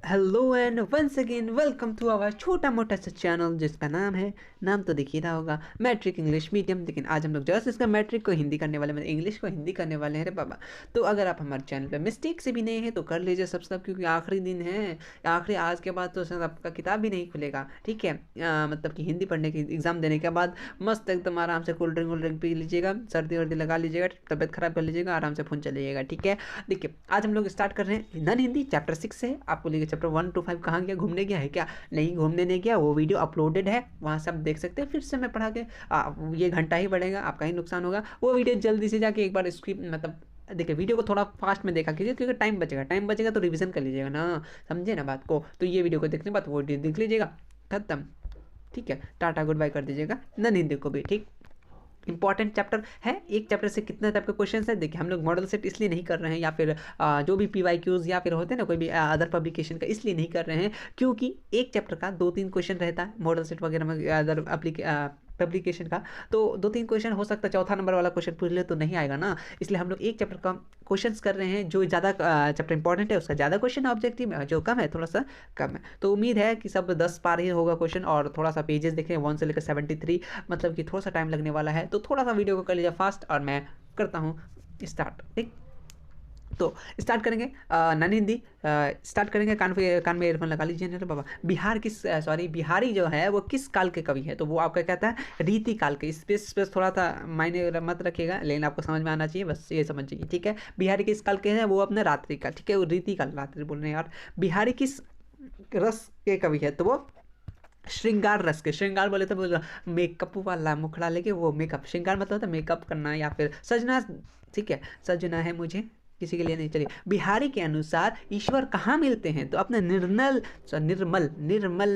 Hello and once again welcome to our छोटा मोटा सा चैनल जिसका नाम तो दिख ही रहा होगा मैट्रिक इंग्लिश मीडियम। लेकिन आज हम लोग जस्ट इसका मैट्रिक को हिंदी करने वाले, मतलब इंग्लिश को हिंदी करने वाले हैं रे बाबा। तो अगर आप हमारे चैनल पे मिस्टेक से भी नए हैं तो कर लीजिए सब्सक्राइब, क्योंकि आखिरी दिन है। आखिरी आज के बाद तो शायद आपका किताब भी नहीं खुलेगा, ठीक है। मतलब कि हिंदी पढ़ने की एग्ज़ाम देने के बाद मस्त एकदम आराम से कोल्ड ड्रिंक पी लीजिएगा, सर्दी वर्दी लगा लीजिएगा, तबियत खराब कर लीजिएगा, आराम से फ़ोन चलाइएगा, ठीक है। देखिए आज हम लोग स्टार्ट कर रहे हैं नन हिंदी चैप्टर 6 से। आपको लेके चैप्टर 1 to 5 कहाँ गया, घूमने गया है क्या? नहीं, घूमने नहीं गया, वो वीडियो अपलोडेड है, वहाँ से आप देख सकते हैं। फिर से मैं पढ़ा के ये घंटा ही बढ़ेगा, आपका ही नुकसान होगा। वो वीडियो जल्दी से जाके एक बार स्क्रिप्ट मतलब देखिए वीडियो को थोड़ा फास्ट में देखा कीजिए, क्योंकि टाइम बचेगा तो रिवीजन कर लीजिएगा ना, समझे ना बात को। तो ये वीडियो को देखने के बाद वो वीडियो देख लीजिएगा, खत्म, ठीक है। टाटा गुड बाय कर दीजिएगा नन हिंदी को भी, ठीक। इंपॉर्टेंट चैप्टर है। एक चैप्टर से कितने टाइप के क्वेश्चन है देखिए। हम लोग मॉडल सेट इसलिए नहीं कर रहे हैं, या फिर जो भी PYQs या फिर होते हैं ना कोई भी अदर पब्लिकेशन का, इसलिए नहीं कर रहे हैं क्योंकि एक चैप्टर का 2-3 क्वेश्चन रहता है मॉडल सेट वगैरह में, अदर पब्लिकेशन का। तो 2-3 क्वेश्चन हो सकता है, चौथा नंबर वाला क्वेश्चन पूछ ले तो नहीं आएगा ना। इसलिए हम लोग एक चैप्टर का क्वेश्चंस कर रहे हैं, जो ज़्यादा चैप्टर इंपॉर्टेंट है उसका ज़्यादा क्वेश्चन, ऑब्जेक्टिव जो कम है थोड़ा सा कम है। तो उम्मीद है कि सब 10 पार ही होगा क्वेश्चन। और थोड़ा सा पेजेस देखें 1 से लेकर 73, मतलब कि थोड़ा सा टाइम लगने वाला है। तो थोड़ा सा वीडियो को कर लीजिए फास्ट, और मैं करता हूँ स्टार्ट, ठीक। तो स्टार्ट करेंगे नन हिंदी स्टार्ट करेंगे। कान में ईयरफोन लगा लीजिए ना बाबा। बिहारी जो है वो किस काल के कवि है? तो वो आपका कहता है रीति काल के। स्पेस थोड़ा सा मायने मत रखिएगा, लेकिन आपको समझ में आना चाहिए, बस ये समझिए, ठीक है। बिहारी किस काल के हैं? वो अपने रात्रि काल, ठीक है। वो रीति काल, रात्रि बोल रहे हैं यार। बिहारी किस रस के कवि है? तो वो श्रृंगार रस के। श्रृंगार बोले तो बोल मेकअप वाला मुखड़ा लेके, वो मेकअप, श्रृंगार मतलब होता है मेकअप करना या फिर सजना, ठीक है। सजना है मुझे किसी के लिए नहीं। चलिए, बिहारी के अनुसार ईश्वर कहाँ मिलते हैं? तो अपने निर्मल निर्मल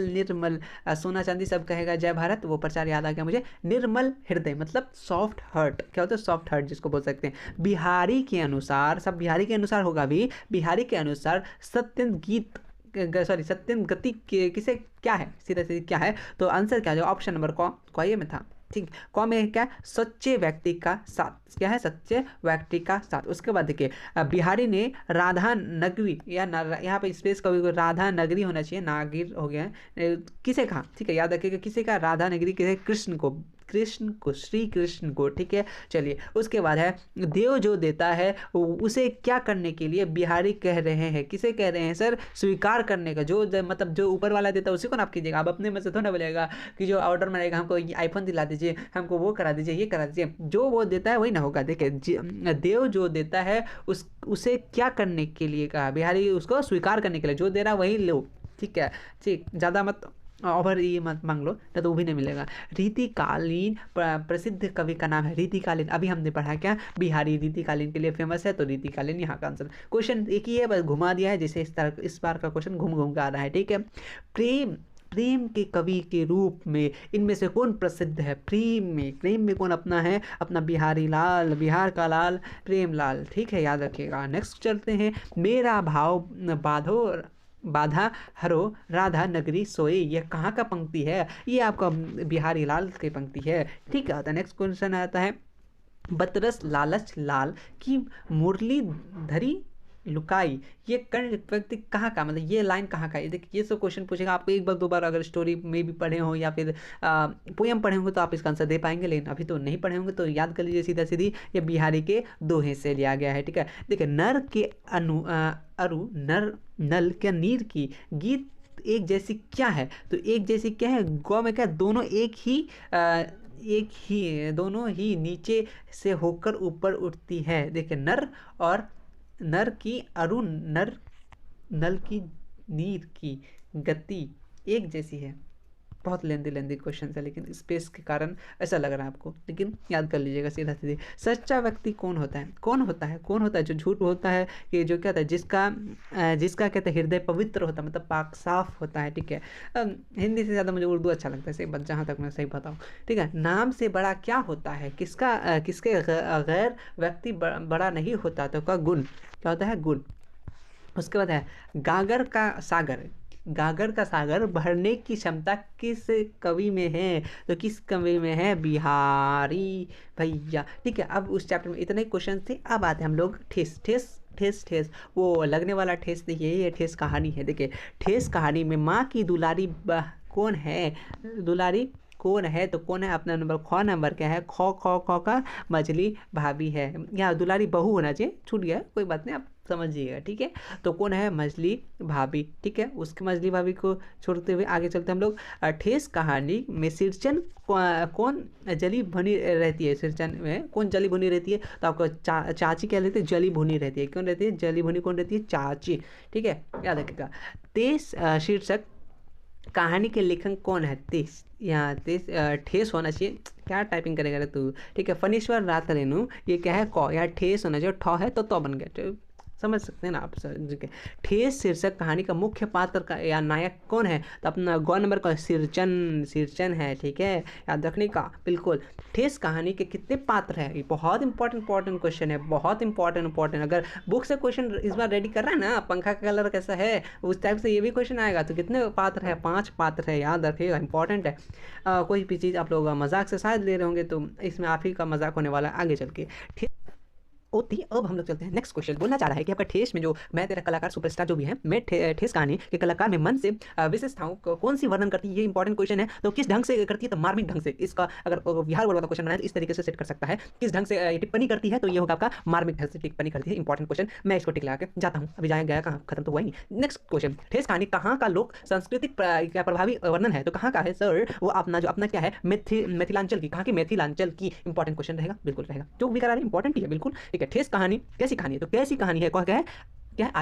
निर्मल सोना चांदी सब कहेगा जय भारत, वो प्रचार याद आ गया मुझे। निर्मल हृदय मतलब सॉफ्ट हार्ट, क्या होता है सॉफ्ट हार्ट जिसको बोल सकते हैं। बिहारी के अनुसार, सब बिहारी के अनुसार होगा भी, बिहारी के अनुसार सत्यम गति किसे क्या है, सीधा सीधा क्या है? तो आंसर क्या है? ऑप्शन नंबर क ये में था, ठीक। क में क्या? सच्चे व्यक्ति का साथ, क्या है? सच्चे व्यक्ति का साथ। उसके बाद देखिए बिहारी ने राधा नगरी, या यहाँ पे स्पेस कभी को राधा नगरी होना चाहिए, नागिर हो गया है, किसे कहा, ठीक है, याद रखिएगा किसे कहा राधा नगरी, किसे? कृष्ण को श्री कृष्ण को, ठीक है। चलिए उसके बाद है देव जो देता है उसे क्या करने के लिए बिहारी कह रहे हैं? किसे कह रहे हैं सर? स्वीकार करने का। मतलब जो ऊपर वाला देता है उसी को ना आप कीजिएगा। आप अपने में से थोड़ा बोलेगा कि जो ऑर्डर में रहेगा, हमको आईफोन दिला दीजिए, हमको वो करा दीजिए, ये करा दीजिए, जो वो देता है वही ना होगा। देखिए देव जो देता है उसे क्या करने के लिए कहा? बिहारी उसको स्वीकार करने के लिए, जो दे रहा वही लो, ठीक है। ठीक, ज़्यादा मत ओवर ये मत मांग लो, नहीं तो वो भी नहीं मिलेगा। रीतिकालीन प्रसिद्ध कवि का नाम है रीतिकालीन। अभी हमने पढ़ा क्या? बिहारी रीतिकालीन के लिए फेमस है, तो रीतिकालीन यहाँ का आंसर। क्वेश्चन एक ही है, बस घुमा दिया है, जैसे इस बार का क्वेश्चन घूम घूम के आ रहा है, ठीक है। प्रेम के कवि के रूप में इनमें से कौन प्रसिद्ध है? प्रेम में कौन अपना है? अपना बिहारी लाल, बिहार का लाल, प्रेम लाल, ठीक है, याद रखिएगा। नेक्स्ट चलते हैं। मेरा भाव बाधा हरो राधा नगरी सोई, ये कहाँ का पंक्ति है? ये आपका बिहारी लाल की पंक्ति है, ठीक है। नेक्स्ट क्वेश्चन आता है बतरस लालच लाल की मुरली धरी लुकाई, ये कर्ण व्यक्ति कहाँ का, मतलब ये लाइन कहाँ का है? देखिए ये सब क्वेश्चन पूछेगा आपको एक बार दो बार, अगर स्टोरी में भी पढ़े हो या फिर पोएम पढ़े होंगे तो आप इसका आंसर दे पाएंगे, लेकिन अभी तो नहीं पढ़े होंगे तो याद कर लीजिए सीधा सीधी, ये बिहारी के दोहे से लिया गया है, ठीक है। देखिए नर के अरु नल के नीर की गीत एक जैसी क्या है? तो एक जैसी क्या है? गौ में क्या? दोनों दोनों ही नीचे से होकर ऊपर उठती है। देखिए नर की अरु नल की नीर की गति एक जैसी है। बहुत लेंदी क्वेश्चन है, लेकिन स्पेस के कारण ऐसा लग रहा है आपको, लेकिन याद कर लीजिएगा सीधा सीधे। सच्चा व्यक्ति कौन होता है? कौन होता है जो झूठ होता है, कि जो क्या होता है, जिसका कहते हैं हृदय पवित्र होता है, मतलब पाक साफ होता है, ठीक है। हिंदी से ज़्यादा मुझे उर्दू अच्छा लगता है, सही बात, जहाँ तक मैं सही बताऊँ, ठीक है। नाम से बड़ा क्या होता है? किसके गैर व्यक्ति बड़ा नहीं होता, तो का गुण क्या होता है? गुण। उसके बाद है गागर का सागर, गागर का सागर भरने की क्षमता किस कवि में है? तो किस कवि में है? बिहारी भैया। ठीक है, अब उस चैप्टर में इतने क्वेश्चन थे। अब आते हैं हम लोग ठेस ठेस ठेस ठेस, वो लगने वाला ठेस देखिए, ये ठेस कहानी है। देखिए ठेस कहानी में माँ की दुलारी कौन है? दुलारी कौन है? तो कौन है? अपना नंबर ख नंबर क्या है? खो खो खो का मछली भाभी है। यहाँ दुलारी बहू होना चाहिए, छूट गया, कोई बात नहीं, आप समझिएगा। ठीक है, तो कौन है? मछली भाभी। ठीक है, उसके मछली भाभी को छोड़ते हुए आगे चलते हम लोग। ठेस कहानी में सिरचन कौन जली भुनी रहती है? सिरचन में कौन जली भुनी रहती है? तो आपको चाची क्या रहती है? जली भुनी रहती है। कौन रहती है? जली भुनी कौन रहती है? चाची। ठीक है, याद रखिएगा। तेज शीर्षक कहानी के लेखक कौन है? तेज, यहाँ तेज ठेस होना चाहिए। क्या टाइपिंग करेगा रे तू? ठीक है, फणीश्वर रात रेणु, ये क्या है? क, यहाँ ठेस होना चाहिए, ठ है तो बन गया। तो समझ सकते हैं ना आप सर के। ठेस शीर्षक कहानी का मुख्य पात्र का या नायक कौन है? तो अपना गौ नंबर का सिरचन, सिरचन है। ठीक है, याद रखने का बिल्कुल। ठेस कहानी के कितने पात्र हैं? ये बहुत इंपॉर्टेंट क्वेश्चन है, बहुत इंपॉर्टेंट। अगर बुक से क्वेश्चन इस बार रेडी कर रहा है ना, पंखा का कलर कैसा है, उस टाइप से ये भी क्वेश्चन आएगा। तो कितने पात्र है? 5 पात्र है, याद रखिएगा, इंपॉर्टेंट है। कोई भी चीज़ आप लोग मजाक से शायद ले रहे होंगे, तो इसमें आप ही का मजाक होने वाला है आगे चल के। होती। अब हम लोग चलते हैं नेक्स्ट क्वेश्चन। बोलना चाह रहा है कि आपका ठेस में जो मैं तेरा कलाकार सुपरस्टार जो भी है, मैं ठेस कहानी के कलाकार में मन से विशेषताओं को कौन सी वर्णन करती है? ये इंपॉर्टेंट क्वेश्चन है। तो किस ढंग से करती है? तो मार्मिक ढंग से। इसका अगर बिहार बोर्ड का क्वेश्चन बनाए तो इस तरीके से सेट कर सकता है। किस ढंग से टिप्पणी करती है? तो ये होगा आपका मार्मिक ढंग से टिप्पणी करती है। इंपॉर्टेंट क्वेश्चन, मैं इसको टिक लगा के जाता हूँ। अभी जाए गया कहाँ, खत्म तो हुआ ही नहीं। नेक्स्ट क्वेश्चन, ठेस कहानी कहाँ का लोक सांस्कृतिक क्या प्रभावी वर्णन है? तो कहाँ का है सर? वो अपना जो अपना क्या है, मिथिलांचल की। कहाँ की? मिथिलांचल की। इंपॉर्टेंट क्वेश्चन रहेगा, बिल्कुल रहेगा, जो भी करा रहे इंपॉर्टेंट ही है बिल्कुल। ठीक है, ठेस कहानी कैसी कहानी है? तो कैसी कहानी है? क्या है? क्या है?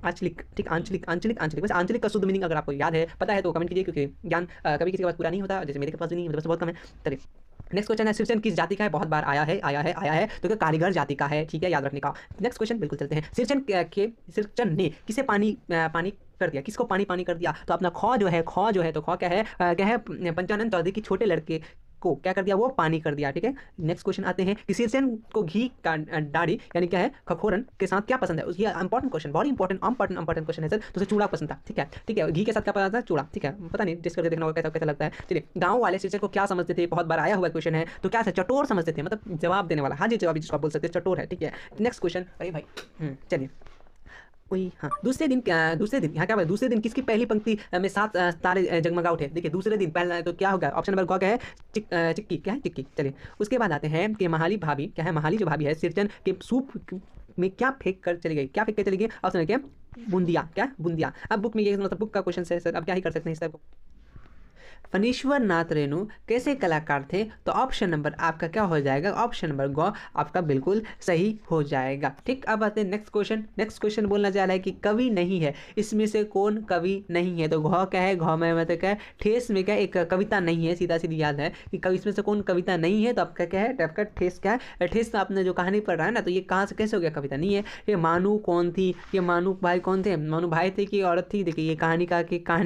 आंचलिक। ठीक, आंचलिक। वैसे आंचलिक का शुद्ध मीनिंग अगर आपको याद है, पता है तो कमेंट कीजिए, क्योंकि ज्ञान कभी किसी के पास पूरा नहीं होता, जैसे मेरे के पास भी नहीं, मेरे पास बहुत कम है। चलिए नेक्स्ट क्वेश्चन है, सिरचन किस जाति का है? बहुत बार आया है, तो क्या कारीगर जाति का है? ठीक है, याद रखने का। नेक्स्ट क्वेश्चन बिल्कुल चलते हैं। सिरचन ने किसे पानी कर दिया? किसको पानी कर दिया? तो अपना खो जो है, तो खो क्या है? पंचानन चौधरी की छोटे लड़के को क्या कर दिया? वो पानी कर दिया। ठीक है, नेक्स्ट क्वेश्चन आते हैं कि सिरचन को घी का डाढ़ी यानी क्या है, खखोरन के साथ क्या पसंद है? उसकी इंपॉर्टेंट क्वेश्चन, बहुत इंपॉर्टेंट क्वेश्चन है सर। तो उसे चूड़ा पसंद था। ठीक है, घी के साथ क्या पसंद था? चूड़ा। ठीक है, पता नहीं, टेस्ट करके देखना होगा कैसा लगता है। चलिए, गाँव वाले सिरचन को क्या समझते थे? बहुत बार आया हुआ क्वेश्चन है। तो क्या था? चटोर समझते थे, मतलब जवाब देने वाला। हाँ जी, जवाब जिसको आप बोल सकते हैं, चटोर है। ठीक है, नेक्स्ट क्वेश्चन। अरे भाई चलिए, वही हाँ, दूसरे दिन यहाँ क्या? दूसरे दिन किसकी पहली पंक्ति में 7 तारे जगमगा उठे? देखिए दूसरे दिन पहला, तो क्या होगा? ऑप्शन नंबर क्या है? चिक्की। क्या है? चिक्की। चलिए, उसके बाद आते हैं कि महाली भाभी क्या है? महाली जो भाभी है, सिरचन के सूप में क्या फेंक कर चली गई? ऑप्शन क्या? बूंदिया। क्या? बूंदिया। अब बुक में ये मतलब बुक का क्वेश्चन है सर, अब क्या ही कर सकते हैं इस तरह को। फणीश्वर नाथ रेणु कैसे कलाकार थे? तो ऑप्शन नंबर आपका क्या हो जाएगा? ऑप्शन नंबर ग आपका बिल्कुल सही हो जाएगा। ठीक, अब आते हैं नेक्स्ट क्वेश्चन बोलना चाह रहा है कि कवि नहीं है, इसमें से कौन कवि नहीं है? तो घ क्या है? घ में मतलब क्या है? ठेस में क्या? एक कविता नहीं है, सीधी याद है कि कवि इसमें से कौन कविता नहीं है? तो आपका क्या है? आपका ठेस क्या है? ठेस में आपने जो कहानी पढ़ रहा है ना, तो ये कहाँ से कैसे हो गया? कविता नहीं है। ये मानू कौन थी? ये मानू भाई कौन थे? मानू भाई थे कि औरत थी? देखिए, ये कहानी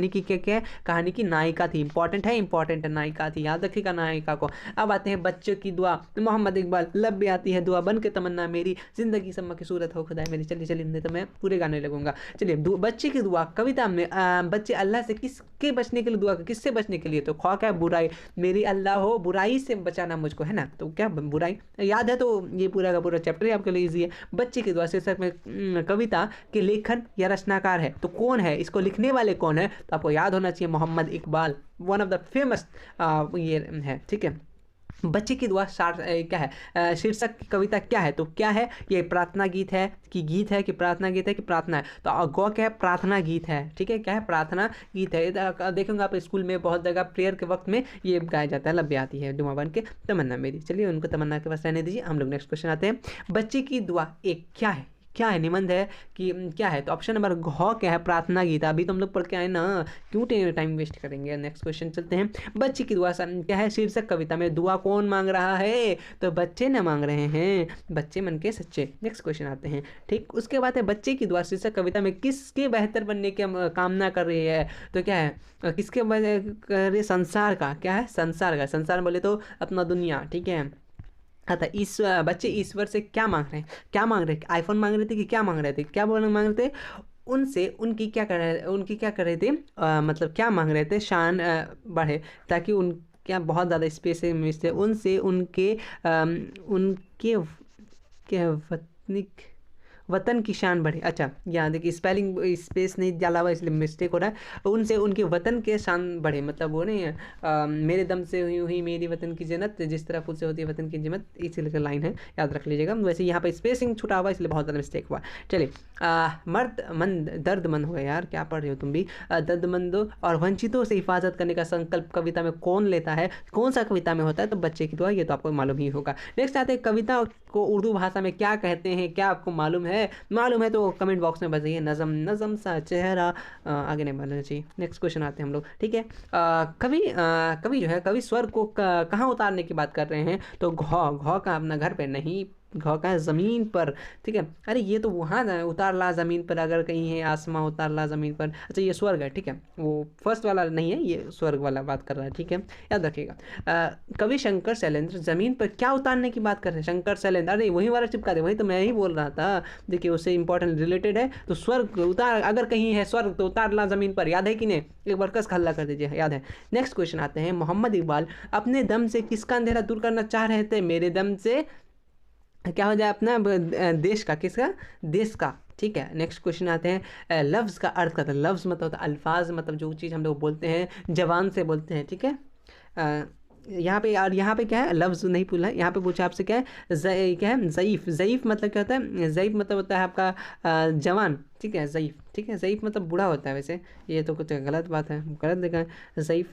की क्या है? कहानी की नायिका थी। इंपॉर्टेंट है, नायिका थी, याद रखिएगा नायिका को। अब आते हैं बच्चों की दुआ। मोहम्मद इकबाल, लब भी आती है दुआ बन के तमन्ना मेरी, जिंदगी सम्मा की सूरत हो खुदा मेरी। चलिए नहीं तो मैं पूरे गाने लगूंगा। चलिए, बच्चे की दुआ कविता में बच्चे अल्लाह से किसके बचने के लिए दुआ, किससे बचने के लिए? तो ख्वा क्या है? बुराई। मेरी अल्लाह हो बुराई से बचाना मुझको, है ना? तो क्या बुराई याद है? तो ये पूरा का पूरा चैप्टर आपके लिए ईजी है। बच्चे की दुआ शीर्षक में कविता के लेखन या रचनाकार है, तो कौन है? इसको लिखने वाले कौन है? तो आपको याद होना चाहिए, Mohammad Iqbal, one of the famous ये है। ठीक है, बच्चे की दुआ क्या है? शीर्षक की कविता क्या है? तो क्या है ये? प्रार्थना गीत है कि प्रार्थना गीत है कि प्रार्थना है? तो गौ क्या है? प्रार्थना गीत है। ठीक है, क्या है? प्रार्थना गीत है। देखेंगे आप स्कूल में बहुत जगह प्रेयर के वक्त में ये गाया जाता है, लब्बे आती है दुआ बन के तमन्ना मेरी। चलिए, उनको तमन्ना के पास रहने दीजिए, हम लोग नेक्स्ट क्वेश्चन आते हैं। बच्चे की दुआ एक क्या है? निबंध है कि क्या है? तो ऑप्शन नंबर घ क्या है? प्रार्थना गीता। अभी तो हम लोग पढ़ के आए ना, क्यों टाइम वेस्ट करेंगे? नेक्स्ट क्वेश्चन चलते हैं। बच्चे की दुआ क्या है? शीर्षक कविता में दुआ कौन मांग रहा है? तो बच्चे न मांग रहे हैं, बच्चे मन के सच्चे। नेक्स्ट क्वेश्चन आते हैं। ठीक, उसके बाद है बच्चे की दुआ शीर्षक कविता में किसके बेहतर बनने की कामना कर रही है? तो क्या है? किसके कर रही? संसार का। क्या है? संसार बोले तो अपना दुनिया। ठीक है, अतः बच्चे ईश्वर से क्या मांग रहे हैं? आईफोन मांग रहे थे कि क्या मांग रहे थे? उनसे उनकी क्या कर रहे थे, मतलब क्या मांग रहे थे, शान बढ़े, ताकि उन क्या बहुत ज़्यादा स्पेस में थे, उनसे उनके क्या वतन की शान बढ़े। अच्छा, यहाँ देखिए स्पेलिंग स्पेस नहीं डाला हुआ इसलिए मिस्टेक हो रहा है। उनसे उनके वतन के शान बढ़े, मतलब वो नहीं है मेरे दम से हुई हुई मेरी वतन की जन्नत, जिस तरह खुद से होती है वतन की जिम्मत, इसी लेकर लाइन है, याद रख लीजिएगा। वैसे यहाँ पर स्पेसिंग छुटा हुआ इसलिए बहुत ज़्यादा मिस्टेक हुआ। चलिए, मर्द दर्दमंद हुआ, यार क्या पढ़ रहे हो तुम भी। दर्दमंदों और वंचितों से हिफाजत करने का संकल्प कविता में कौन लेता है, कौन सा कविता में होता है, तो बच्चे की दुआ, ये तो आपको मालूम ही होगा। नेक्स्ट आते हैं, कविता को उर्दू भाषा में क्या कहते हैं, क्या आपको मालूम है तो कमेंट बॉक्स में बताइए। नज़म, नज़म सा चेहरा, आगे नहीं बढ़ना चाहिए। नेक्स्ट क्वेश्चन आते हैं हम लोग, ठीक है। कवि जो है, कवि स्वर को कहाँ उतारने की बात कर रहे हैं, तो घ का अपना घर पे नहीं, घ का है ज़मीन पर, ठीक है। अरे ये तो वहाँ उतार ला ज़मीन पर, अगर कहीं है आसमां उतार ला ज़मीन पर, अच्छा ये स्वर्ग है, ठीक है, वो फर्स्ट वाला नहीं है, ये स्वर्ग वाला बात कर रहा है, ठीक है, याद रखिएगा। कवि शंकर शैलेंद्र ज़मीन पर क्या उतारने की बात कर रहे हैं, शंकर शैलेंद्र, अरे वही वाला चिपका दे, वही तो मैं ही बोल रहा था। देखिए उससे इंपॉर्टेंट रिलेटेड है, तो स्वर्ग उतार, अगर कहीं है स्वर्ग तो उतार ला ज़मीन पर, याद है कि नहीं, एक बार कस हल्ला कर दीजिए, याद है। नेक्स्ट क्वेश्चन आते हैं, मोहम्मद इकबाल अपने दम से किसका अंधेरा दूर करना चाह रहे थे, मेरे दम से क्या हो जाए अपना देश का, किसका, देश का, ठीक है। नेक्स्ट क्वेश्चन आते हैं, लफ्ज़ का अर्थ करता है, लफ्ज़ मतलब होता है अल्फाज, मतलब जो चीज़ हम लोग बोलते हैं जबान से बोलते हैं, ठीक है। यहाँ पे, और यहाँ पे क्या है, लफ्ज़ नहीं पूछा है, यहाँ पे पूछा आपसे क्या है, क्या है, ज़ईफ़, ज़ईफ़ मतलब क्या होता है, ज़ईफ़ मतलब होता है आपका जवान, ठीक है, ज़ईफ़, ठीक है, ज़ईफ़ मतलब बूढ़ा होता है, वैसे ये तो कुछ गलत बात है, गलत देखा है, ज़ईफ़,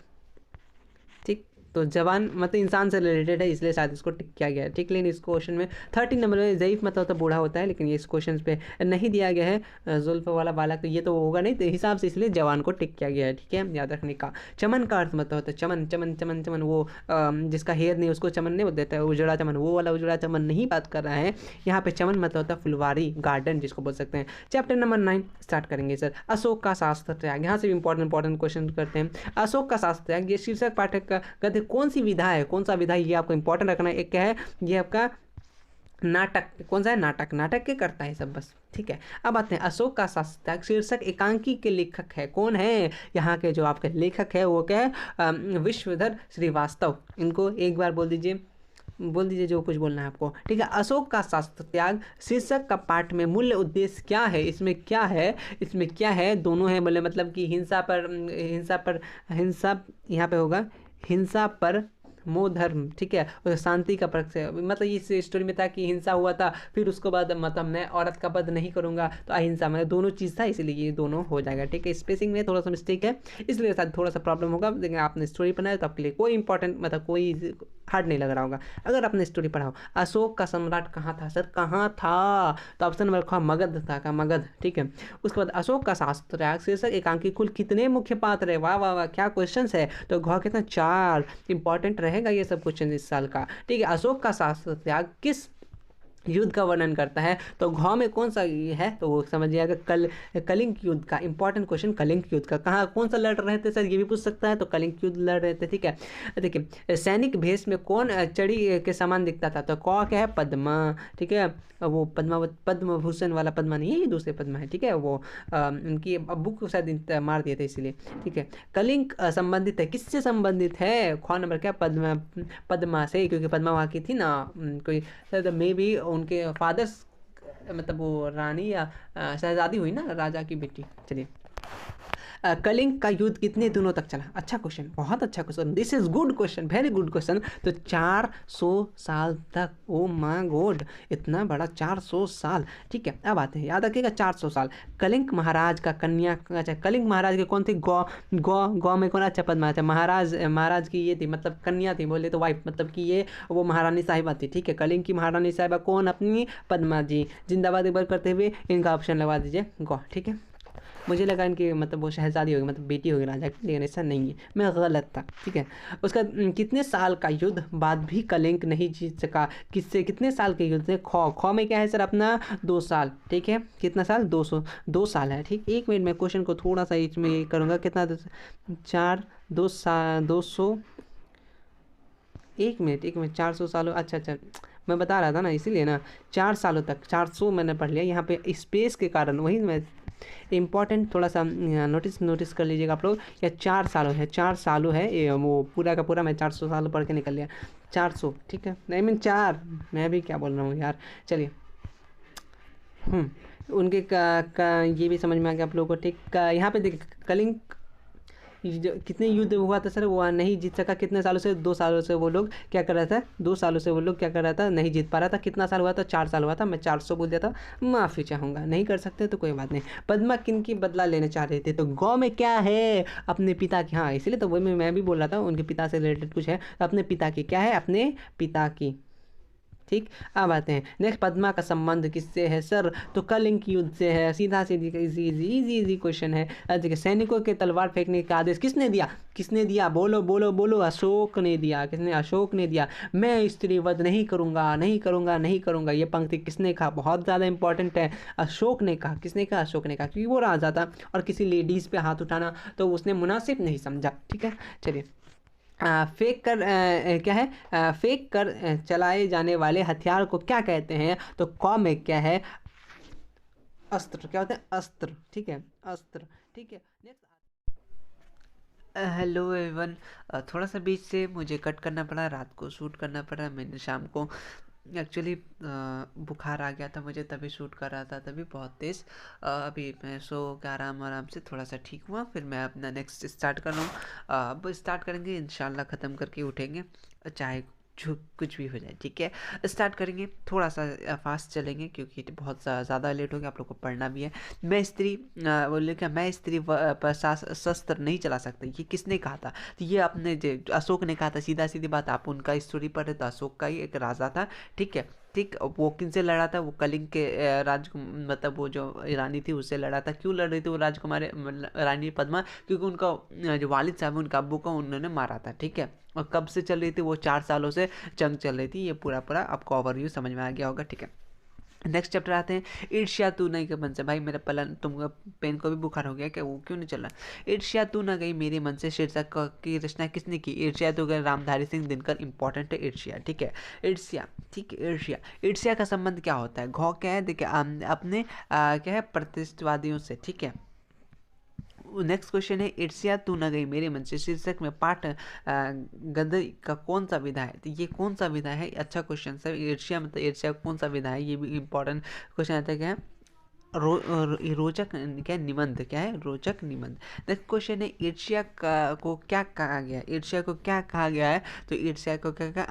ठीक, तो जवान मतलब इंसान से रिलेटेड है, इसलिए शायद इसको टिक किया गया है, ठीक। लेकिन इस क्वेश्चन में 13 नंबर में ज़ईफ़ मतलब तो बूढ़ा होता है, लेकिन ये इस क्वेश्चन पे नहीं दिया गया है, जुल्फ़ वाला बालक, तो ये तो होगा नहीं, तो हिसाब से इसलिए जवान को टिक किया गया है, ठीक है, याद रखने का। चमन का अर्थ मतलब होता है चमन, चमन चमन चमन, वो जिसका हेयर नहीं उसको चमन नहीं देता है, उजड़ा चमन, वो वाला उजड़ा चमन नहीं बात कर रहा है यहाँ पे। चमन मतलब होता है फुलवारी, गार्डन जिसको बोल सकते हैं। चैप्टर नंबर 9 स्टार्ट करेंगे सर। अशोक का शास्त्र त्याग, यहाँ से भी इंपॉर्टेंट क्वेश्चन करते हैं। अशोक का शास्त्र त्याग, ये शीर्षक पाठक का कहते कौन सी विधा है, कौन सा विधा, ये आपको इंपॉर्टेंट रखना है। एक क्या है, ये आपका नाटक, कौन सा है, नाटक, नाटक के करता है सब, बस, ठीक है। अब आते हैं, अशोक का शास्त्र त्याग शीर्षक एकांकी के लेखक है, कौन है यहाँ के जो आपके लेखक है, वो क्या है, विश्वधर श्रीवास्तव। इनको एक बार बोल दीजिए जो कुछ बोलना है आपको, ठीक है। अशोक का शास्त्र त्याग शीर्षक का पाठ में मूल्य उद्देश्य क्या है, इसमें क्या है, इसमें क्या है, दोनों है, बोले मतलब कि हिंसा यहाँ पे होगा, हिंसा पर मोह धर्म, ठीक है, और शांति का प्रक से, मतलब इस स्टोरी में था कि हिंसा हुआ था, फिर उसके बाद मतलब मैं औरत का वध नहीं करूंगा, तो अहिंसा में दोनों चीज़ था, इसलिए ये दोनों हो जाएगा, ठीक है। स्पेसिंग में थोड़ा सा मिस्टेक है, इसलिए शायद थोड़ा सा प्रॉब्लम होगा, लेकिन आपने स्टोरी बनाया तो आपके लिए कोई इंपॉर्टेंट मतलब कोई हार्ड नहीं लग रहा होगा अगर आपने स्टोरी पढ़ा हो। अशोक का सम्राट कहाँ था सर, कहाँ था, तो ऑप्शन नंबर ख मगध था, का मगध, ठीक है। उसके बाद अशोक का शास्त्र त्याग शीर्षक एकांकी कुल कितने मुख्य पात्र है, वाह वाह वाह क्या क्वेश्चन है, तो घ कितना, 4, इंपॉर्टेंट रहेगा ये सब क्वेश्चन इस साल का, ठीक है। अशोक का शास्त्र त्याग किस युद्ध का वर्णन करता है, तो घ में कौन सा है, तो वो समझिए अगर कलिंग युद्ध का, इंपॉर्टेंट क्वेश्चन, कलिंग युद्ध का कहाँ कौन सा लड़ रहे थे सर, ये भी पूछ सकता है, तो कलिंग युद्ध लड़ रहे थे, ठीक है। देखिए सैनिक भेष में कौन चढ़ी के समान दिखता था, तो क क्या है, पद्मा, ठीक है, वो पद्म भूषण वाला पद्मा नहीं है, ये दूसरे पद्मा है, ठीक है, वो उनकी अब्बू को शायद मार दिए थे इसलिए, ठीक है। कलिंग संबंधित है, किससे संबंधित है, ख नंबर क्या, पद्मा से, क्योंकि पद्मा वहाँ की थी ना, कोई शायद मे बी उनके फादर्स, मतलब वो रानी या शहजादी हुई ना, राजा की बेटी। चलिए, कलिंग का युद्ध कितने दिनों तक चला, अच्छा क्वेश्चन, बहुत अच्छा question, this is good question, very good question, तो 400 साल तक, ओ माय गॉड, इतना बड़ा 400 साल, ठीक है। अब आते हैं, याद रखिएगा 400 साल। कलिंग महाराज का कन्या, अच्छा कलिंग महाराज के कौन थे, गौ में कौन, अच्छा पद्मा, अच्छा महाराज की ये थी, मतलब कन्या थी, बोले तो वाइफ, मतलब कि ये वो महारानी साहिबा थी, ठीक है। कलिंग की महारानी साहिबा कौन, अपनी पद्मा जी, जिंदाबाद एक बार करते हुए इनका ऑप्शन लगा दीजिए गौ, ठीक है। मुझे लगा इनकी मतलब वो शहजादी होगी, मतलब बेटी होगी राजा की, लेकिन ऐसा नहीं है, मैं गलत था, ठीक है। उसका कितने साल का युद्ध बाद भी कलिंग नहीं जीत सका, किससे, कितने साल के युद्ध से, ख में क्या है सर अपना, 2 साल, ठीक है, कितना साल, 2 साल है, ठीक। 1 मिनट में क्वेश्चन को थोड़ा सा इसमें ये करूँगा, कितना, 4 200, 1 मिनट 400 साल, अच्छा, मैं बता रहा था ना, इसीलिए ना 4 सालों तक 400 मैंने पढ़ लिया यहाँ पे स्पेस के कारण, वही मैं इम्पॉर्टेंट थोड़ा सा नोटिस कर लीजिएगा आप लोग। या 4 सालों है, 4 सालों है ये, वो पूरा का पूरा मैं 400 साल पढ़ के निकल लिया, 400, ठीक है, नहीं मीन 4, मैं भी क्या बोल रहा हूँ यार। चलिए, उनके का ये भी समझ में आ गया आप लोगों को, ठीक। यहाँ पे देख, कलिंग कितने युद्ध हुआ था सर, वो नहीं जीत सका, कितने सालों से, 2 सालों से वो लोग क्या कर रहा था, 2 सालों से वो लोग क्या कर रहा था, नहीं जीत पा रहा था। कितना साल हुआ था, 4 साल हुआ था, मैं 400 बोल दिया था, माफ़ी चाहूँगा, नहीं कर सकते तो कोई बात नहीं। पद्मा किन की बदला लेना चाह रहे थे, तो गौ में क्या है, अपने पिता की, हाँ इसीलिए तो वही मैं भी बोल रहा था, उनके पिता से रिलेटेड कुछ है, अपने पिता की, क्या है, अपने पिता की, ठीक। अब आते हैं नेक्स्ट, पद्मा का संबंध किससे है सर, तो कलिंग युद्ध से है, सीधा सीधी easy easy easy easy question है। देखिए, सैनिकों के तलवार फेंकने का आदेश किसने दिया, किसने दिया, बोलो बोलो बोलो, अशोक ने दिया, किसने, अशोक ने दिया। मैं स्त्री वध नहीं करूंगा, नहीं करूंगा, नहीं करूंगा, ये पंक्ति किसने कहा, बहुत ज़्यादा इंपॉर्टेंट है, अशोक ने कहा। किसने कहा, अशोक ने कहा, क्योंकि वो राजा था और किसी लेडीज़ पे हाथ उठाना तो उसने मुनासिब नहीं समझा, ठीक है। चलिए, फेंक कर क्या है, फेंक कर चलाए जाने वाले हथियार को क्या कहते हैं, तो कौ में क्या है, अस्त्र, क्या होता है, अस्त्र, ठीक है, अस्त्र, ठीक है। नेक्स्ट, हेलो एवरीवन, थोड़ा सा बीच से मुझे कट करना पड़ा, रात को शूट करना पड़ा, मैंने शाम को एक्चुअली बुखार आ गया था मुझे, तभी शूट कर रहा था, तभी बहुत तेज़। अभी मैं सो के आराम आराम से थोड़ा सा ठीक हुआ, फिर मैं अपना नेक्स्ट स्टार्ट कर रहा हूँ। अब स्टार्ट करेंगे इंशाल्लाह, ख़त्म करके उठेंगे, चाहे जो कुछ भी हो जाए, ठीक है। स्टार्ट करेंगे, थोड़ा सा फास्ट चलेंगे क्योंकि बहुत ज़्यादा लेट हो गया, आप लोग को पढ़ना भी है। मैं स्त्री बोले क्या, मैं स्त्री पर शस्त्र नहीं चला सकता, ये किसने कहा था, तो ये आपने जो अशोक ने कहा था, सीधा सीधी बात, आप उनका स्टोरी पढ़े तो अशोक का ही एक राजा था, ठीक है, ठीक। वो किन से लड़ा था, वो कलिंग के मतलब वो जो रानी थी उससे लड़ा था। क्यों लड़ रही थी वो राजकुमारी, रानी पद्मा, क्योंकि उनका जो वालिद साहब उनका अब्बू को उन्होंने मारा था, ठीक है। और कब से चल रही थी वो, 4 सालों से जंग चल रही थी, ये पूरा पूरा आपको ओवरव्यू समझ में आ गया होगा, ठीक है। नेक्स्ट चैप्टर आते हैं, ईर्ष्या तू नहीं के मन से, भाई मेरा पलन तुम पेन को भी बुखार हो गया क्या, वो क्यों नहीं चल रहा। ईर्ष्या तू ना गई मेरे मन से शीर्षक की रचना किसने की, ईर्ष्या तो गए रामधारी सिंह दिनकर, इंपॉर्टेंट है ईर्ष्या, ठीक है। ईर्ष्या, ठीक है, ईर्ष्या, ईर्ष्या का संबंध क्या होता है, घौ क्या है, देखिए अपने क्या है, प्रतिष्ठवादियों से, ठीक है। नेक्स्ट क्वेश्चन है, ईर्ष्या तू न गई मेरे मन से शीर्षक में पाठ गद्य का कौन सा विधा है, तो ये कौन सा विधा है, अच्छा क्वेश्चन सर, ईर्ष्या मतलब ईर्ष्या कौन सा विधा है, ये भी इंपॉर्टेंट क्वेश्चन आता है। क्या है, रोचक, क्या निबंध, क्या है, रोचक निबंध। नेक्स्ट क्वेश्चन है, ईर्ष्या को क्या कहा गया, ईर्ष्या को क्या कहा गया है, तो ईर्ष्या को क्या कहा,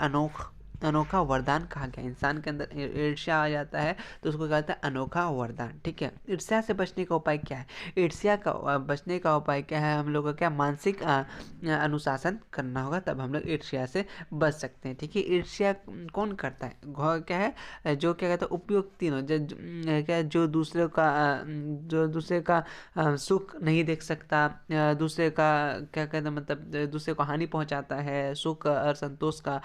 अनोखा वरदान कहा गया। इंसान के अंदर ईर्ष्या आ जाता है तो उसको कहता है अनोखा वरदान, ठीक है। ईर्ष्या से बचने का उपाय क्या है, ईर्ष्या का बचने का उपाय क्या है, हम लोग को क्या मानसिक अनुशासन करना होगा, तब हम लोग ईर्ष्या से बच सकते हैं, ठीक है। ईर्ष्या कौन करता है, क्या है, जो क्या कहता है, उपयुक्त तीनों, क्या, जो दूसरे का सुख नहीं देख सकता, दूसरे का क्या कहते हैं, मतलब दूसरे को हानि पहुंचाता है, सुख और संतोष का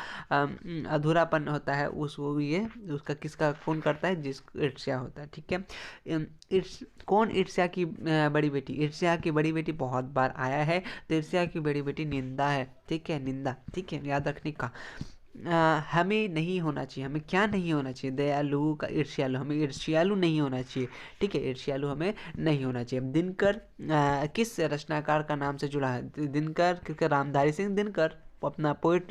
अधूरापन होता है, उसको ये उसका किसका कौन करता है, जिस ईर्ष्या होता है, ठीक है। कौन ईर्ष्या की बड़ी बेटी, ईर्ष्या की बड़ी बेटी बहुत बार आया है, तो ईर्ष्या की बड़ी बेटी निंदा है, ठीक है, निंदा, ठीक है, याद रखने का। हमें नहीं होना चाहिए, हमें क्या नहीं होना चाहिए, दयालु का ईर्ष्यालु, हमें ईर्ष्यालु नहीं होना चाहिए, ठीक है, ईर्ष्यालु हमें नहीं होना चाहिए। दिनकर किस रचनाकार का नाम से जुड़ा है, दिनकर किसका, रामधारी सिंह दिनकर, अपना पोइट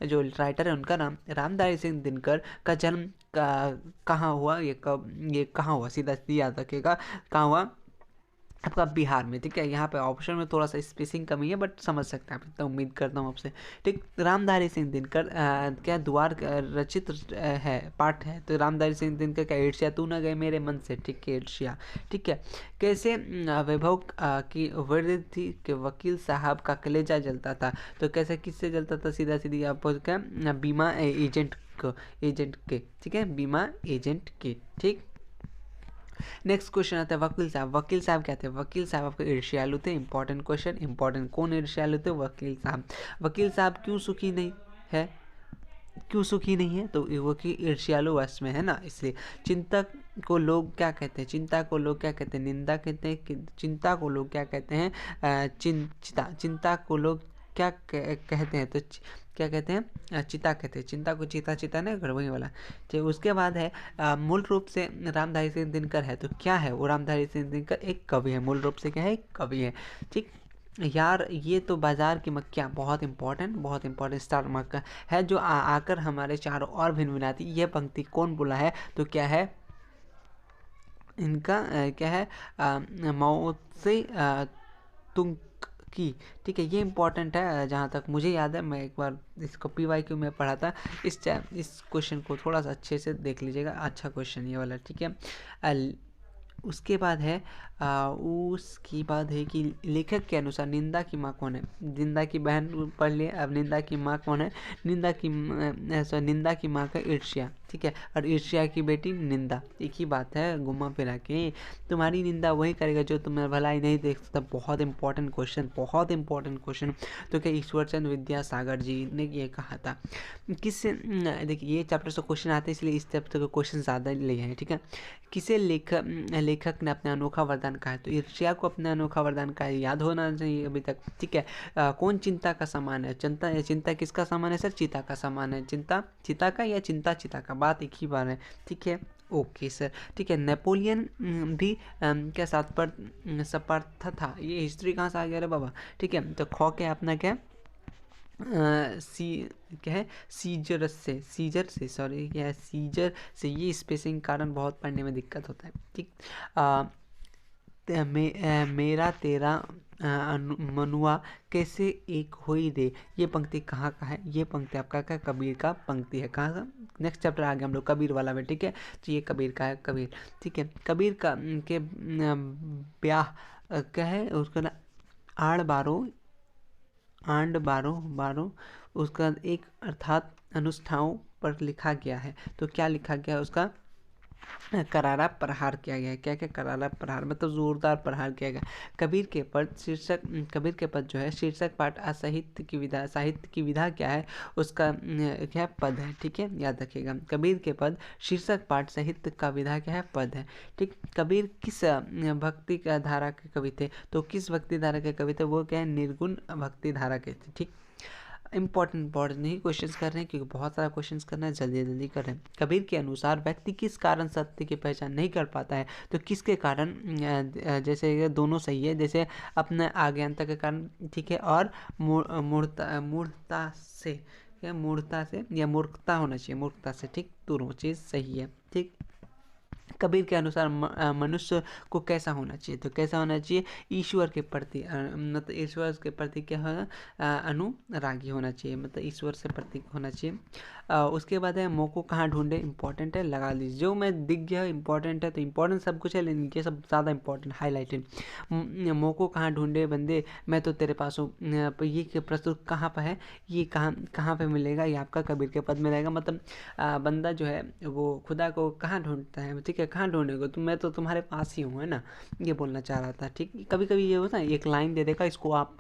जो राइटर है उनका नाम रामधारी सिंह दिनकर का जन्म कहाँ हुआ, ये कहाँ हुआ, सीधा सीधा याद रखिएगा, कहाँ हुआ, आपका बिहार में, ठीक है। यहाँ पे ऑप्शन में थोड़ा सा स्पेसिंग कमी है, बट समझ सकते हैं आप, इतना उम्मीद करता हूँ आपसे, ठीक। रामधारी सिंह दिनकर क्या द्वार रचित है, पाठ है, तो रामधारी सिंह दिनकर क्या, ईर्ष्या तू न गए मेरे मन से, ठीक है, ईर्ष्या, ठीक है। कैसे वैभव की वृद्धि थी कि वकील साहब का कलेजा जलता था, तो कैसे किससे जलता था, सीधा सीधी आप क्या, बीमा एजेंट के, ठीक है, बीमा एजेंट के, ठीक। नेक्स्ट क्वेश्चन आता है, वकील साहब, वकील साहब क्या थे, वकील साहब आपके ईर्ष्यालु थे, इंपॉर्टेंट क्वेश्चन, इंपॉर्टेंट, कौन ईर्ष्यालु थे, वकील साहब। वकील साहब क्यों सुखी नहीं है, क्यों सुखी नहीं है, तो वो कि ईर्ष्यालु वश में है ना, इसलिए। चिंतक को लोग क्या कहते हैं, चिंता को लोग क्या कहते हैं, निंदा कहते हैं, चिंता को लोग क्या कहते हैं, चिंता को लोग क्या कहते हैं, तो क्या कहते हैं, चिता कहते हैं। चिंता को चिता, चिता ना घर वही वाला। ठीक, उसके बाद है मूल रूप से रामधारी सिंह दिनकर है, तो क्या है वो? रामधारी सिंह दिनकर एक कवि है, मूल रूप से क्या है, एक कवि है। ठीक यार, ये तो बाजार की मक्खियाँ बहुत इंपॉर्टेंट, बहुत इंपॉर्टेंट स्टार मक्का है, जो आकर हमारे चारों ओर भिनभिनाती। ये पंक्ति कौन बोला है? तो क्या है इनका, क्या है, माओ से तुंग की। ठीक है, ये इंपॉर्टेंट है जहाँ तक मुझे याद है। मैं एक बार इसको PYQ में पढ़ा था। इस क्वेश्चन को थोड़ा सा अच्छे से देख लीजिएगा, अच्छा क्वेश्चन ये वाला। ठीक है, उसके बाद है उसके बाद है कि लेखक के अनुसार निंदा की माँ कौन है? निंदा की बहन पढ़ लिए, अब निंदा की माँ कौन है? निंदा की माँ का ईर्ष्या। ठीक है, और ईर्ष्या की बेटी निंदा, एक ही बात है, घुमा फिरा के। तुम्हारी निंदा वही करेगा जो तुम्हें भलाई नहीं देख सकता। बहुत इंपॉर्टेंट क्वेश्चन, बहुत इंपॉर्टेंट क्वेश्चन। तो क्या ईश्वरचंद विद्यासागर जी ने ये कहा था? किससे, देखिए ये चैप्टर से क्वेश्चन आते हैं, इसलिए इस चैप्टर का क्वेश्चन ज़्यादा लिए हैं। ठीक है, किसे लेखक ने अपना अनोखा वरदान कहा है? तो ईर्ष्या को अपना अनोखा वरदान कहा है, याद होना चाहिए अभी तक। ठीक है, कौन चिंता का समान है? चिंता किसका समान है सर? चिता का समान है। चिंता चिता का या चिंता चिता का, बात एक ही बार है। ठीक है, ओके सर। ठीक है, नेपोलियन भी क्या सपर्थ था? ये हिस्ट्री कहाँ से आ गया रे बाबा? ठीक है, तो खो के अपना क्या सी क्या है, सीजर से सॉरी, क्या है, सीजर से। ये स्पेसिंग कारण बहुत पढ़ने में दिक्कत होता है। ठीक, मेरा तेरा मनुआ कैसे एक होई रे, ये पंक्ति कहाँ का है? ये पंक्ति आपका क्या, कबीर का पंक्ति है। कहाँ का? नेक्स्ट चैप्टर आ गया हम लोग कबीर वाला में। ठीक है, तो ये कबीर का है, कबीर। ठीक है, कबीर का के ब्याह क्या है उसका ना, आंड बारो उसका एक अर्थात अनुष्ठानों पर लिखा गया है। तो क्या लिखा गया है उसका? करारा प्रहार किया गया है। क्या क्या? करारा प्रहार मतलब जोरदार प्रहार किया गया। कबीर के पद जो है शीर्षक पाठ साहित्य की विधा क्या है उसका, क्या पद है। ठीक है, याद रखिएगा, कबीर के पद शीर्षक पाठ साहित्य का विधा क्या है, पद है। ठीक, कबीर किस भक्ति का धारा के कवि थे? तो किस भक्ति धारा के कवि थे? वो क्या है, निर्गुण भक्ति धारा के थे। ठीक, इंपॉर्टेंट नहीं क्वेश्चंस कर रहे हैं, क्योंकि बहुत सारा क्वेश्चंस करना है, जल्दी जल्दी कर रहे हैं। कबीर के अनुसार व्यक्ति किस कारण सत्य की पहचान नहीं कर पाता है? तो किसके कारण? जैसे ये दोनों सही है, जैसे अपने अज्ञानता के कारण। ठीक है, और मूर्खता से, क्या मूर्खता से या मूर्खता होना चाहिए, मूर्खता से। ठीक, दोनों चीज़ सही है। ठीक, कबीर के अनुसार मनुष्य को कैसा होना चाहिए? तो कैसा होना चाहिए? ईश्वर के प्रति, मतलब ईश्वर के प्रति क्या है, अनुरागी होना चाहिए, मतलब ईश्वर से प्रतीक होना चाहिए। उसके बाद है मोको कहाँ ढूंढे, इंपॉर्टेंट है, लगा लीजिए। जो मैं दिख गया इंपॉर्टेंट है, तो इंपॉर्टेंट सब कुछ है, लेकिन ये सब ज़्यादा इंपॉर्टेंट हाईलाइटेड। मोको कहाँ ढूंढे बंदे, मैं तो तेरे पास हूँ। ये प्रस्तुत कहाँ पर है? ये कहाँ पे मिलेगा? ये आपका कबीर के पद में रहेगा। मतलब बंदा जो है वो खुदा को कहाँ ढूंढता है? ठीक है, कहाँ ढूंढेगा? मैं तो तुम्हारे पास ही हूँ, है ना, ये बोलना चाह रहा था। ठीक, कभी कभी ये होता है, एक लाइन दे देगा, इसको आप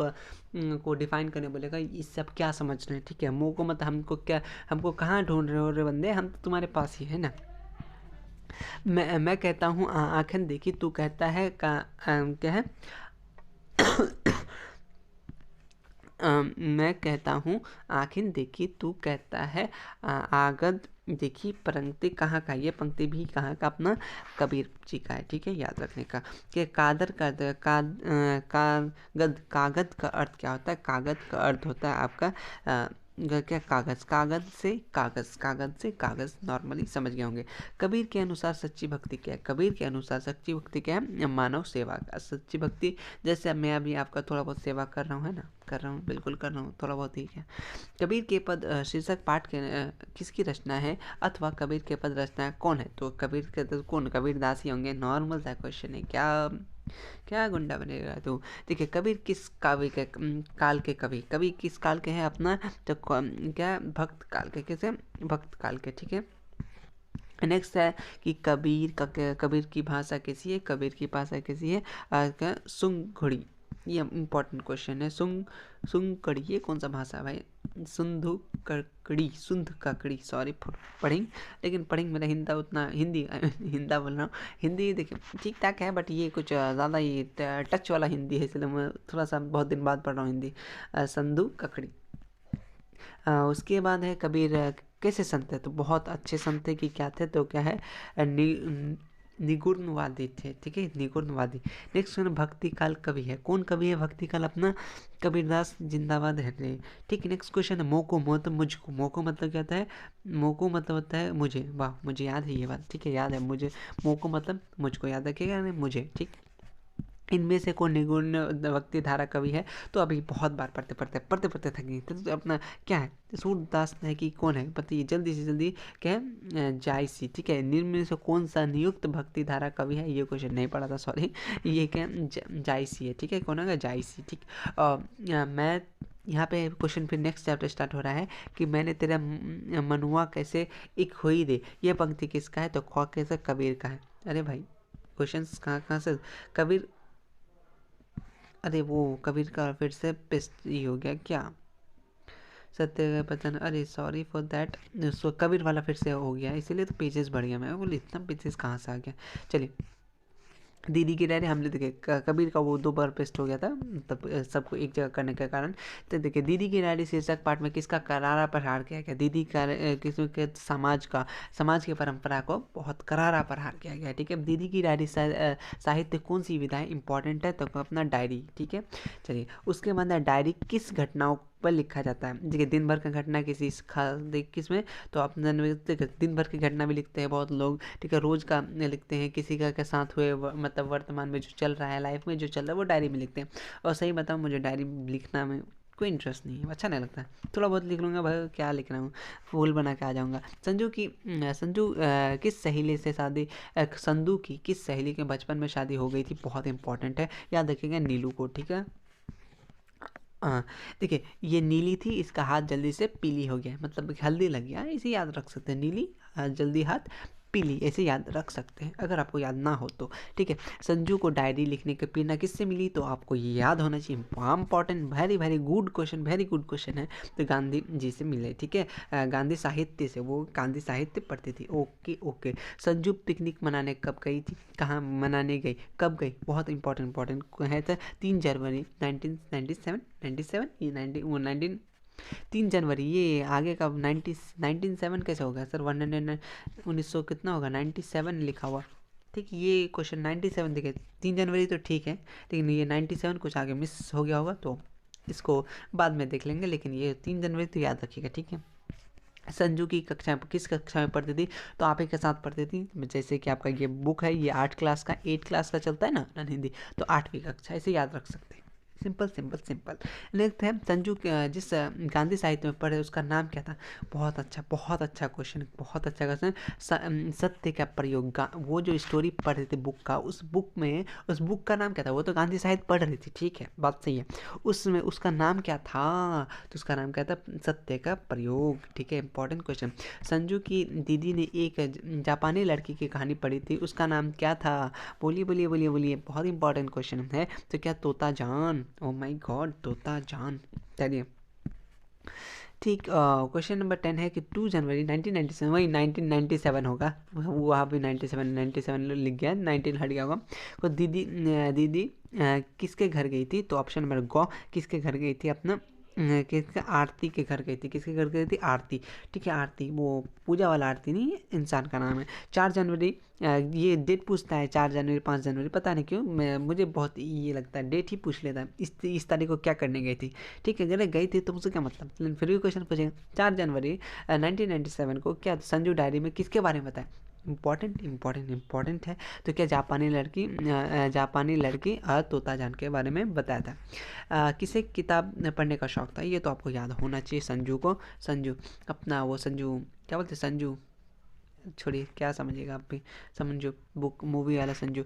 को डिफाइन करने बोलेगा, इस सब क्या समझ रहे हैं? ठीक है, मुँह को मत, हमको कहाँ ढूंढ रहे हो रे बंदे, हम तो तुम्हारे पास ही है ना। मैं कहता हूँ आँखें देखी, तू कहता है क्या है मैं कहता हूँ आँखें देखी, तू कहता है आगद देखी। पंक्ति कहाँ का? ये पंक्ति भी कहाँ का? अपना कबीर जी का है। ठीक है, याद रखने का। कि कागद का अर्थ क्या होता है? कागद का अर्थ होता है आपका क्या, कागज से कागज, नॉर्मली समझ गए होंगे। कबीर के अनुसार सच्ची भक्ति क्या है? कबीर के अनुसार सच्ची भक्ति क्या है? मानव सेवा का। सच्ची भक्ति, जैसे मैं अभी आपका थोड़ा बहुत सेवा कर रहा हूँ, है ना, कर रहा हूँ, बिल्कुल कर रहा हूँ, थोड़ा बहुत ही है। कबीर के पद शीर्षक पाठ के किसकी रचना है, अथवा कबीर के पद रचना कौन है? तो कबीर के कौन? कबीर दास ही होंगे। नॉर्मल सा क्वेश्चन है, क्या गुंडा बनेगा तू? ठीक है, कबीर किस काव्य के काल के कवि किस काल के हैं अपना? तो क्या, भक्त काल के। कैसे? भक्त काल के। ठीक है, नेक्स्ट है कि कबीर की भाषा कैसी है? कबीर की भाषा कैसी है? क्या, सुंगुड़ी। ये इंपॉर्टेंट क्वेश्चन है। सुंग ये कौन सा भाषा है भाई? सुंधु ककड़ी, सुंध ककड़ी, सॉरी फॉर पढ़िंग, लेकिन पढ़िंग मेरा हिंदा उतना, हिंदी हिंदा बोल रहा हूँ, हिंदी देखिए ठीक ठाक है, बट ये कुछ ज़्यादा ही टच वाला हिंदी है, इसलिए मैं थोड़ा सा बहुत दिन बाद पढ़ रहा हूँ हिंदी। संधु ककड़ी। उसके बाद है कबीर कैसे संत है? तो बहुत अच्छे संत थे कि क्या थे, तो क्या है निगुणवादी थे, ठीक है, निगुणवादी। नेक्स्ट भक्ति काल कवि है, कौन कवि है भक्ति काल? अपना कबीरदास जिंदाबाद है रे, ठीक है। नेक्स्ट क्वेश्चन है मोको, मतलब मुझको, मोको मतलब क्या होता है? मोको मतलब होता है मुझे, वाह मुझे याद है ये बात, ठीक है, याद है मुझे, मोको मतलब मुझको, याद रखिएगा मुझे, ठीक। इनमें से कौन निगुण भक्ति धारा कवि है? तो अभी बहुत बार पढ़ते थक गई, तो अपना क्या है? सूरदास है कि कौन है बताइए जल्दी से जल्दी। क्या है? जायसी, ठीक है। निम्न में से कौन सा नियुक्त भक्ति धारा कवि है? ये क्वेश्चन नहीं पढ़ा था, सॉरी। ये क्या जायसी है, ठीक है, कौन होगा? जायसी, ठीक। मैं यहाँ पे क्वेश्चन फिर नेक्स्ट चैप्टर स्टार्ट हो रहा है कि मैंने तेरा मनुआ कैसे एक हुई दे, ये पंक्ति किसका है? तो ख कैसे कबीर का है। अरे भाई क्वेश्चन कहाँ से? कबीर, अरे वो कबीर का फिर से पेस्ट ही हो गया क्या? सत्य पतन, अरे सॉरी फॉर दैट। सो कबीर वाला फिर से हो गया, इसीलिए तो पेजेस बढ़ गया। मैं बोले इतना पेजेस कहाँ से आ गया। चलिए, दीदी की डायरी हमने देखे कबीर का वो 2 बार पेस्ट हो गया था, तब सबको एक जगह करने के कारण। तो देखिए दीदी की डायरी शीर्षक पाठ में किसका करारा प्रहार किया गया? दीदी का किसके? समाज की परंपरा को बहुत करारा प्रहार किया गया, ठीक है। दीदी की डायरी साहित्य कौन सी विधा है इंपॉर्टेंट है? तो अपना डायरी, ठीक है। चलिए, उसके बाद डायरी किस घटनाओं पर लिखा जाता है? देखिए दिन भर का घटना किसी किस में? तो आप दिन भर की घटना भी लिखते हैं बहुत लोग, ठीक है, रोज का लिखते हैं, किसी का के साथ हुए मतलब वर्तमान में जो चल रहा है, लाइफ में जो चल रहा है वो डायरी में लिखते हैं। और सही बताऊँ मुझे डायरी लिखना में कोई इंटरेस्ट नहीं है, अच्छा नहीं लगता है। थोड़ा बहुत लिख लूँगा भाई, क्या लिख रहा हूँ, फूल बना के आ जाऊँगा। संजू किस सहेली से शादी संधू की किस सहेली के बचपन में शादी हो गई थी? बहुत इंपॉर्टेंट है, याद रखिएगा नीलू को, ठीक है। हाँ, देखिए ये नीली थी, इसका हाथ जल्दी से पीली हो गया, मतलब हल्दी लग गया, इसे याद रख सकते हैं। नीली जल्दी हाथ पीली, ऐसे याद रख सकते हैं अगर आपको याद ना हो तो, ठीक है। संजू को डायरी लिखने की प्रेरणा किससे मिली? तो आपको ये याद होना चाहिए, important, very very good question, very good question है। तो गांधी जी से मिले, ठीक है। गांधी साहित्य से, वो गांधी साहित्य पढ़ती थी। Okay okay. संजू पिकनिक मनाने कब गई थी? कहाँ मनाने गई, कब गई? बहुत इंपॉर्टेंट है। तो 3 जनवरी 1997 ये 3 जनवरी, ये आगे का 1997 कैसे होगा सर? 1900 कितना होगा? 97 लिखा हुआ, ठीक। ये क्वेश्चन 97 देखिए, 3 जनवरी तो ठीक है, लेकिन ये 97 कुछ आगे मिस हो गया होगा, तो इसको बाद में देख लेंगे, लेकिन ये 3 जनवरी तो याद रखिएगा, ठीक है। संजू की कक्षा किस कक्षा में पढ़ती थी? तो आप ही के साथ पढ़ती थी, जैसे कि आपका ये बुक है, ये 8 क्लास का 8 क्लास का चलता है ना हिंदी, तो 8वीं कक्षा, ऐसे याद रख सकते हैं। सिंपल। नेक्स्ट है संजू जिस गांधी साहित्य में पढ़े उसका नाम क्या था? बहुत अच्छा क्वेश्चन, बहुत अच्छा क्वेश्चन। सत्य का प्रयोग, वो जो स्टोरी पढ़ रही थी बुक का, उस बुक का नाम क्या था? वो तो गांधी साहित्य पढ़ रही थी, ठीक है, बात सही है। उसमें उसका नाम क्या था? तो उसका नाम क्या था? सत्य का प्रयोग, ठीक है, इंपॉर्टेंट क्वेश्चन। संजू की दीदी ने एक जापानी लड़की की कहानी पढ़ी थी, उसका नाम क्या था? बोलिए, बहुत इंपॉर्टेंट क्वेश्चन है। तो क्या? तोता जान, ओ माय गॉड, तोता जान। चलिए, ठीक। क्वेश्चन नंबर 10 है कि 2 जनवरी 1997, वही 1997 होगा, वहाँ भी 97 लिख गया, 19 हट गया होगा। तो दीदी किसके घर गई थी? तो ऑप्शन नंबर गौ, किसके घर गई थी? अपना किसके? आरती के घर गई थी। किसके घर गई थी? आरती, ठीक है, आरती, वो पूजा वाला आरती नहीं, इंसान का नाम है। 4 जनवरी, ये डेट पूछता है, 4 जनवरी 5 जनवरी, पता नहीं क्यों मुझे बहुत ये लगता है डेट ही पूछ लेता है। इस तारीख को क्या करने गई थी, ठीक है, अगर गई थी तो मुझे क्या मतलब, लेकिन फिर भी क्वेश्चन पूछेगा। 4 जनवरी 1997 को क्या संजू डायरी में किसके बारे में बताया? इंपॉर्टेंट है। तो क्या? जापानी लड़की तोता जान के बारे में बताया था। किसे किताब पढ़ने का शौक था? ये तो आपको याद होना चाहिए संजू को। संजू अपना वो संजू क्या बोलते? संजू छोड़िए, क्या समझिएगा आप भी, समझो बुक मूवी वाला संजू।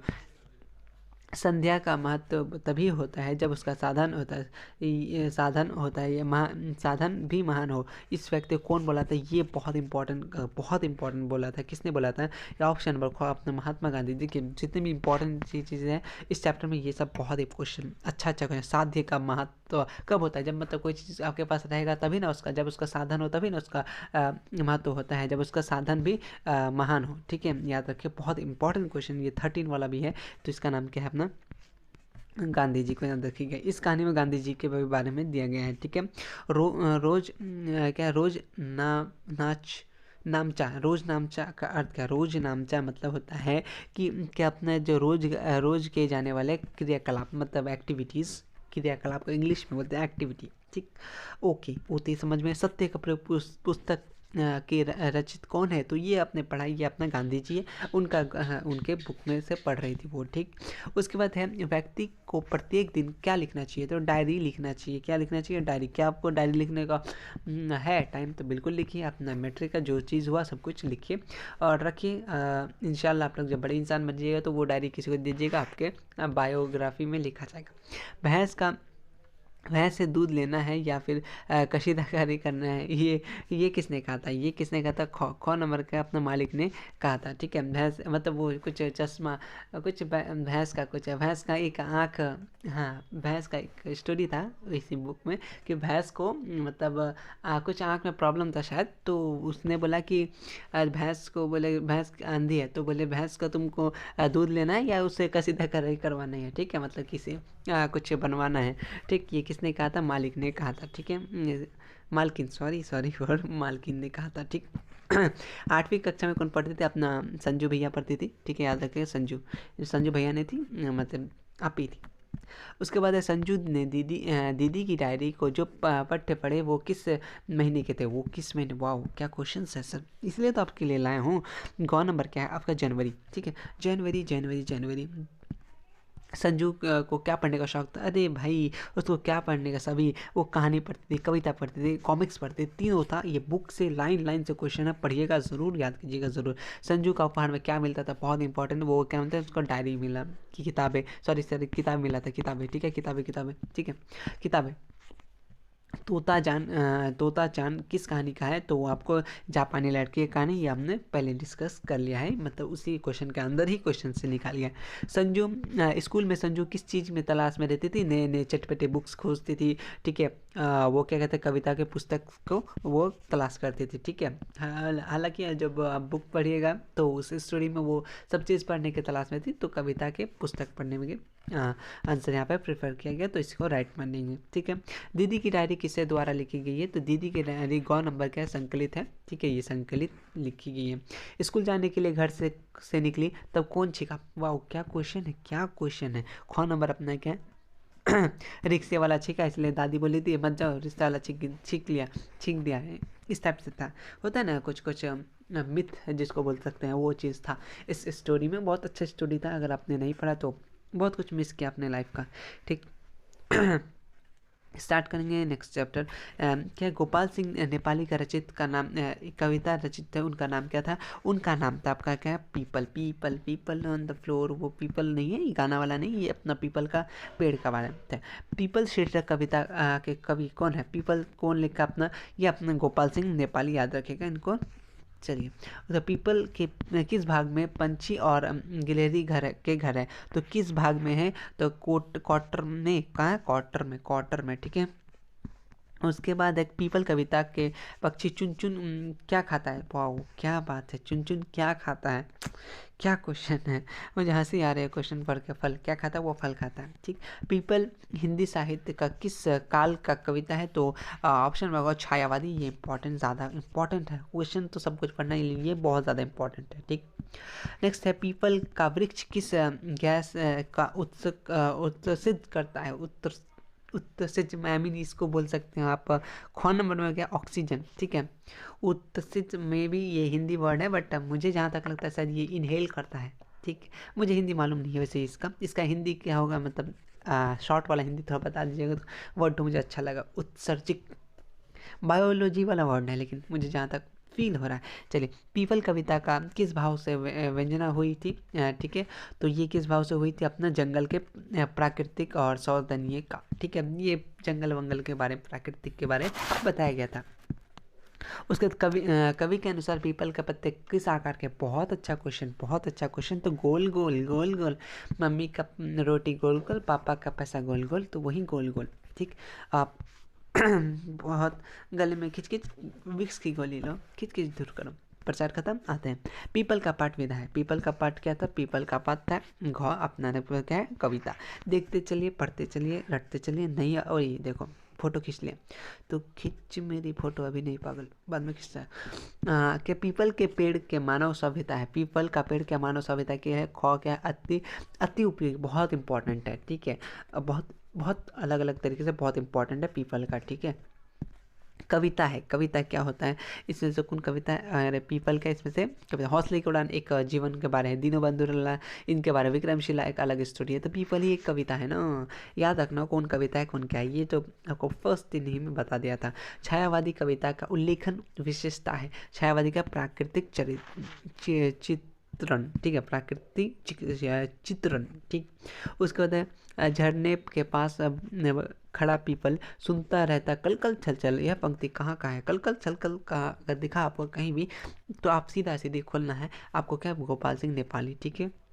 संध्या का महत्व तभी होता है जब उसका साधन होता है, ये साधन होता है, ये साधन भी महान हो। इस व्यक्ति को कौन बोला था? ये बहुत इंपॉर्टेंट बोला था। किसने बोला था? ये ऑप्शन नंबर ख अपने महात्मा गांधी जी के। जितनी भी इंपॉर्टेंट चीज़ें हैं इस चैप्टर में, ये सब बहुत ही क्वेश्चन अच्छा क्वेश्चन। साध्य का महत्व कब होता है? जब मतलब कोई चीज़ आपके पास रहेगा तभी ना उसका, जब उसका साधन हो तभी ना उसका महत्व होता है, जब उसका साधन भी महान हो। ठीक है, याद रखिए, बहुत इंपॉर्टेंट क्वेश्चन। ये 13 वाला भी है, तो इसका नाम क्या है अपना? गांधी जी को याद रखिएगा। इस कहानी में गांधी जी के बारे में दिया गया है। ठीक है, रोज क्या, रोज नामचा। रोज नामचा का अर्थ क्या? रोज नामचा मतलब होता है कि क्या अपना जो रोज किए जाने वाले क्रियाकलाप, मतलब एक्टिविटीज़, क्रियाकलाप को इंग्लिश में बोलते हैं एक्टिविटी। ठीक, ओके, होते ही समझ में। सत्य का प्रयोग पुस्तक के रचित कौन है? तो ये आपने पढ़ा, ये अपना गांधी जी है, उनके बुक में से पढ़ रही थी वो। ठीक, उसके बाद है व्यक्ति को प्रत्येक दिन क्या लिखना चाहिए? तो डायरी लिखना चाहिए। क्या लिखना चाहिए? डायरी। क्या आपको डायरी लिखने का है टाइम? तो बिल्कुल लिखिए, अपना मैट्रिक का जो चीज़ हुआ सब कुछ लिखिए और रखिए। इंशाल्लाह आप लोग जब बड़े इंसान बन जाइएगा तो वो डायरी किसी को दीजिएगा, आपके बायोग्राफी में लिखा जाएगा। भैंस से दूध लेना है या फिर कशीदाकारी करना है? ये किसने कहा था? ये किसने कहा था? ख नंबर का अपना मालिक ने कहा था। ठीक है, भैंस मतलब वो कुछ चश्मा, कुछ भैंस का एक आँख, हाँ, भैंस का एक स्टोरी था इसी बुक में कि भैंस को मतलब कुछ आँख में प्रॉब्लम था शायद, तो उसने बोला कि भैंस को बोले, भैंस अंधी है, तो बोले भैंस का तुमको दूध लेना है या उसे कशीदाकारी करवाना है? ठीक है, मतलब किसी कुछ बनवाना है। ठीक, ये किसने कहा था? मालिक ने कहा था। ठीक है, मालकिन, सॉरी फॉर मालकिन ने कहा था। ठीक 8वीं कक्षा में कौन पढ़ते थे? अपना संजू भैया पढ़ती थी। ठीक है, याद रखिए, संजू भैया ने थी, मतलब आप ही थी। उसके बाद है संजू ने दीदी की डायरी को जो पट्टे पढ़े वो किस महीने के थे? वो किस महीने? वाह, क्या क्वेश्चन है सर, इसलिए तो आपके लिए लाया हूँ। गौ नंबर क्या है आपका? जनवरी। ठीक है, जनवरी। संजू को क्या पढ़ने का शौक था? अरे भाई, उसको क्या पढ़ने का, सभी वो कहानी पढ़ती थी, कविता पढ़ती थी, कॉमिक्स पढ़ती थी, तीनों था। ये बुक से लाइन लाइन से क्वेश्चन है, पढ़िएगा ज़रूर, याद कीजिएगा ज़रूर। संजू का उपहार में क्या मिलता था? बहुत इंपॉर्टेंट, वो क्या मिलता है उसको? डायरी मिला कि किताबें, सॉरी किताब मिला था, किताबें। ठीक है, किताबें, ठीक है, किताबें। तोता चान किस कहानी का है? तो आपको जापानी लड़की की कहानी, ये हमने पहले डिस्कस कर लिया है, मतलब उसी क्वेश्चन के अंदर ही क्वेश्चन से निकालिए। संजू स्कूल में संजू किस चीज़ में तलाश में रहती थी? नए नए चटपटे बुक्स खोजती थी। ठीक है, वो क्या कहते हैं, कविता के पुस्तक को वो तलाश करती थी। ठीक है, हालांकि जब आप बुक पढ़िएगा तो उस स्टोरी में वो सब चीज़ पढ़ने के तलाश में थी, तो कविता के पुस्तक पढ़ने में आंसर यहाँ पे प्रेफर किया गया, तो इसको राइट मानेंगे। ठीक है, दीदी की डायरी किसके द्वारा लिखी गई है? तो दीदी की डायरी गौ नंबर क्या है? संकलित है। ठीक है, ये संकलित लिखी गई है। स्कूल जाने के लिए घर से निकली तब कौन छींका? वाह, क्या क्वेश्चन है। ख नंबर अपना क्या है? रिक्शे वाला छींका, इसलिए दादी बोली थी मत जाओ, रिक्शा वाला छींक दिया है, इस टाइप से था। होता है ना कुछ मिथ जिसको बोल सकते हैं, वो चीज़ था इस स्टोरी में। बहुत अच्छा स्टोरी था, अगर आपने नहीं पढ़ा तो बहुत कुछ मिस किया अपने लाइफ का। ठीक स्टार्ट करेंगे नेक्स्ट चैप्टर। क्या गोपाल सिंह नेपाली का रचित का नाम, कविता रचित थे, उनका नाम क्या था? उनका नाम था आपका क्या? People on the floor. वो पीपल नहीं है, ये गाना वाला नहीं, ये अपना पीपल का पेड़ का वाला था। पीपल शीर्षक कविता के कवि कौन है? पीपल कौन लिखा अपना? ये अपना गोपाल सिंह नेपाली, याद रखेगा इनको। चलिए, तो पीपल के किस भाग में पंछी और गिलहरी घर है? तो किस भाग में है? तो क्वार्टर में। कहाँ है? क्वार्टर में। ठीक है, उसके बाद एक पीपल कविता के पक्षी चुन चुन क्या खाता है? वाह, क्या बात है, चुन चुन क्या खाता है? क्या क्वेश्चन है, मुझे हंसी आ रही है क्वेश्चन पढ़ के। फल क्या खाता है? वो फल खाता है। ठीक, पीपल हिंदी साहित्य का किस काल का कविता है? तो ऑप्शन में होगा छायावादी। ये ज़्यादा इंपॉर्टेंट है, क्वेश्चन तो सब कुछ पढ़ना ही, ये बहुत ज़्यादा इंपॉर्टेंट है। ठीक, नेक्स्ट है पीपल का वृक्ष किस गैस का उत्सर्जित करता है? उत्सर्जित, आई मीन इसको बोल सकते हैं आप, ख नंबर में क्या? ऑक्सीजन। ठीक है, उत्सर्जित में भी ये हिंदी वर्ड है, बट मुझे जहाँ तक लगता है शायद ये इनहेल करता है। ठीक, मुझे हिंदी मालूम नहीं है वैसे इसका हिंदी क्या होगा, मतलब शॉर्ट वाला हिंदी थोड़ा बता दीजिएगा, तो वर्ड तो मुझे अच्छा लगा। उत्सर्जित बायोलॉजी वाला वर्ड है, लेकिन मुझे जहाँ तक फील हो रहा है। चलिए, पीपल कविता का किस भाव से व्यंजना हुई थी, ठीक है, तो ये किस भाव से हुई थी, अपना जंगल के प्राकृतिक और सौंदर्य का, ठीक है, ये जंगल वंगल के बारे में, प्राकृतिक के बारे में बताया गया था। उसके बाद कवि के अनुसार पीपल का पत्ते किस आकार के, बहुत अच्छा क्वेश्चन, बहुत अच्छा क्वेश्चन। तो गोल गोल गोल गोल, मम्मी का रोटी गोल गोल, पापा का पैसा गोल गोल, तो वही गोल गोल, ठीक। आप बहुत गले में खिच खिच, विक्स की गोली लो, खिच खिच दूर करो, प्रचार खत्म। आते हैं पीपल का पाठ विधा है। पीपल का पाठ क्या था, पीपल का पाठ था घ अपनाने पर क्या है, कविता। देखते चलिए, पढ़ते चलिए, रटते चलिए, नहीं और ये देखो फोटो खींच ले, तो खींच मेरी फोटो, अभी नहीं पागल, बाद में खींचता है। कि पीपल के पेड़ के मानव सभ्यता है। पीपल का पेड़ क्या मानव सभ्यता की है, ख क्या है, अति अति उपयोगी, बहुत इंपॉर्टेंट है, ठीक है, बहुत बहुत अलग अलग तरीके से बहुत इंपॉर्टेंट है पीपल का, ठीक है। कविता है, कविता क्या होता है, इसमें से कौन कविता है, अरे पीपल का, इसमें से कविता हौसले की उड़ान एक जीवन के बारे है, दीनबंधु रल्ला इनके बारे में, विक्रमशिला एक अलग स्टोरी है, तो पीपल ही एक कविता है ना। याद रखना कौन कविता है कौन क्या है, ये तो आपको फर्स्ट दिन ही में बता दिया था। छायावादी कविता का उल्लेखन विशेषता है, छायावादी का प्राकृतिक चित्रण, ठीक है, प्राकृतिक चित्रण, ठीक। उसके बाद है झरने के पास खड़ा पीपल सुनता रहता कल कल छल छल। यह पंक्ति कहाँ का है, कल कल छल कल का अगर दिखा आपको कहीं भी, तो आप सीधा सीधे खोलना है आपको, क्या, गोपाल सिंह नेपाली, ठीक है।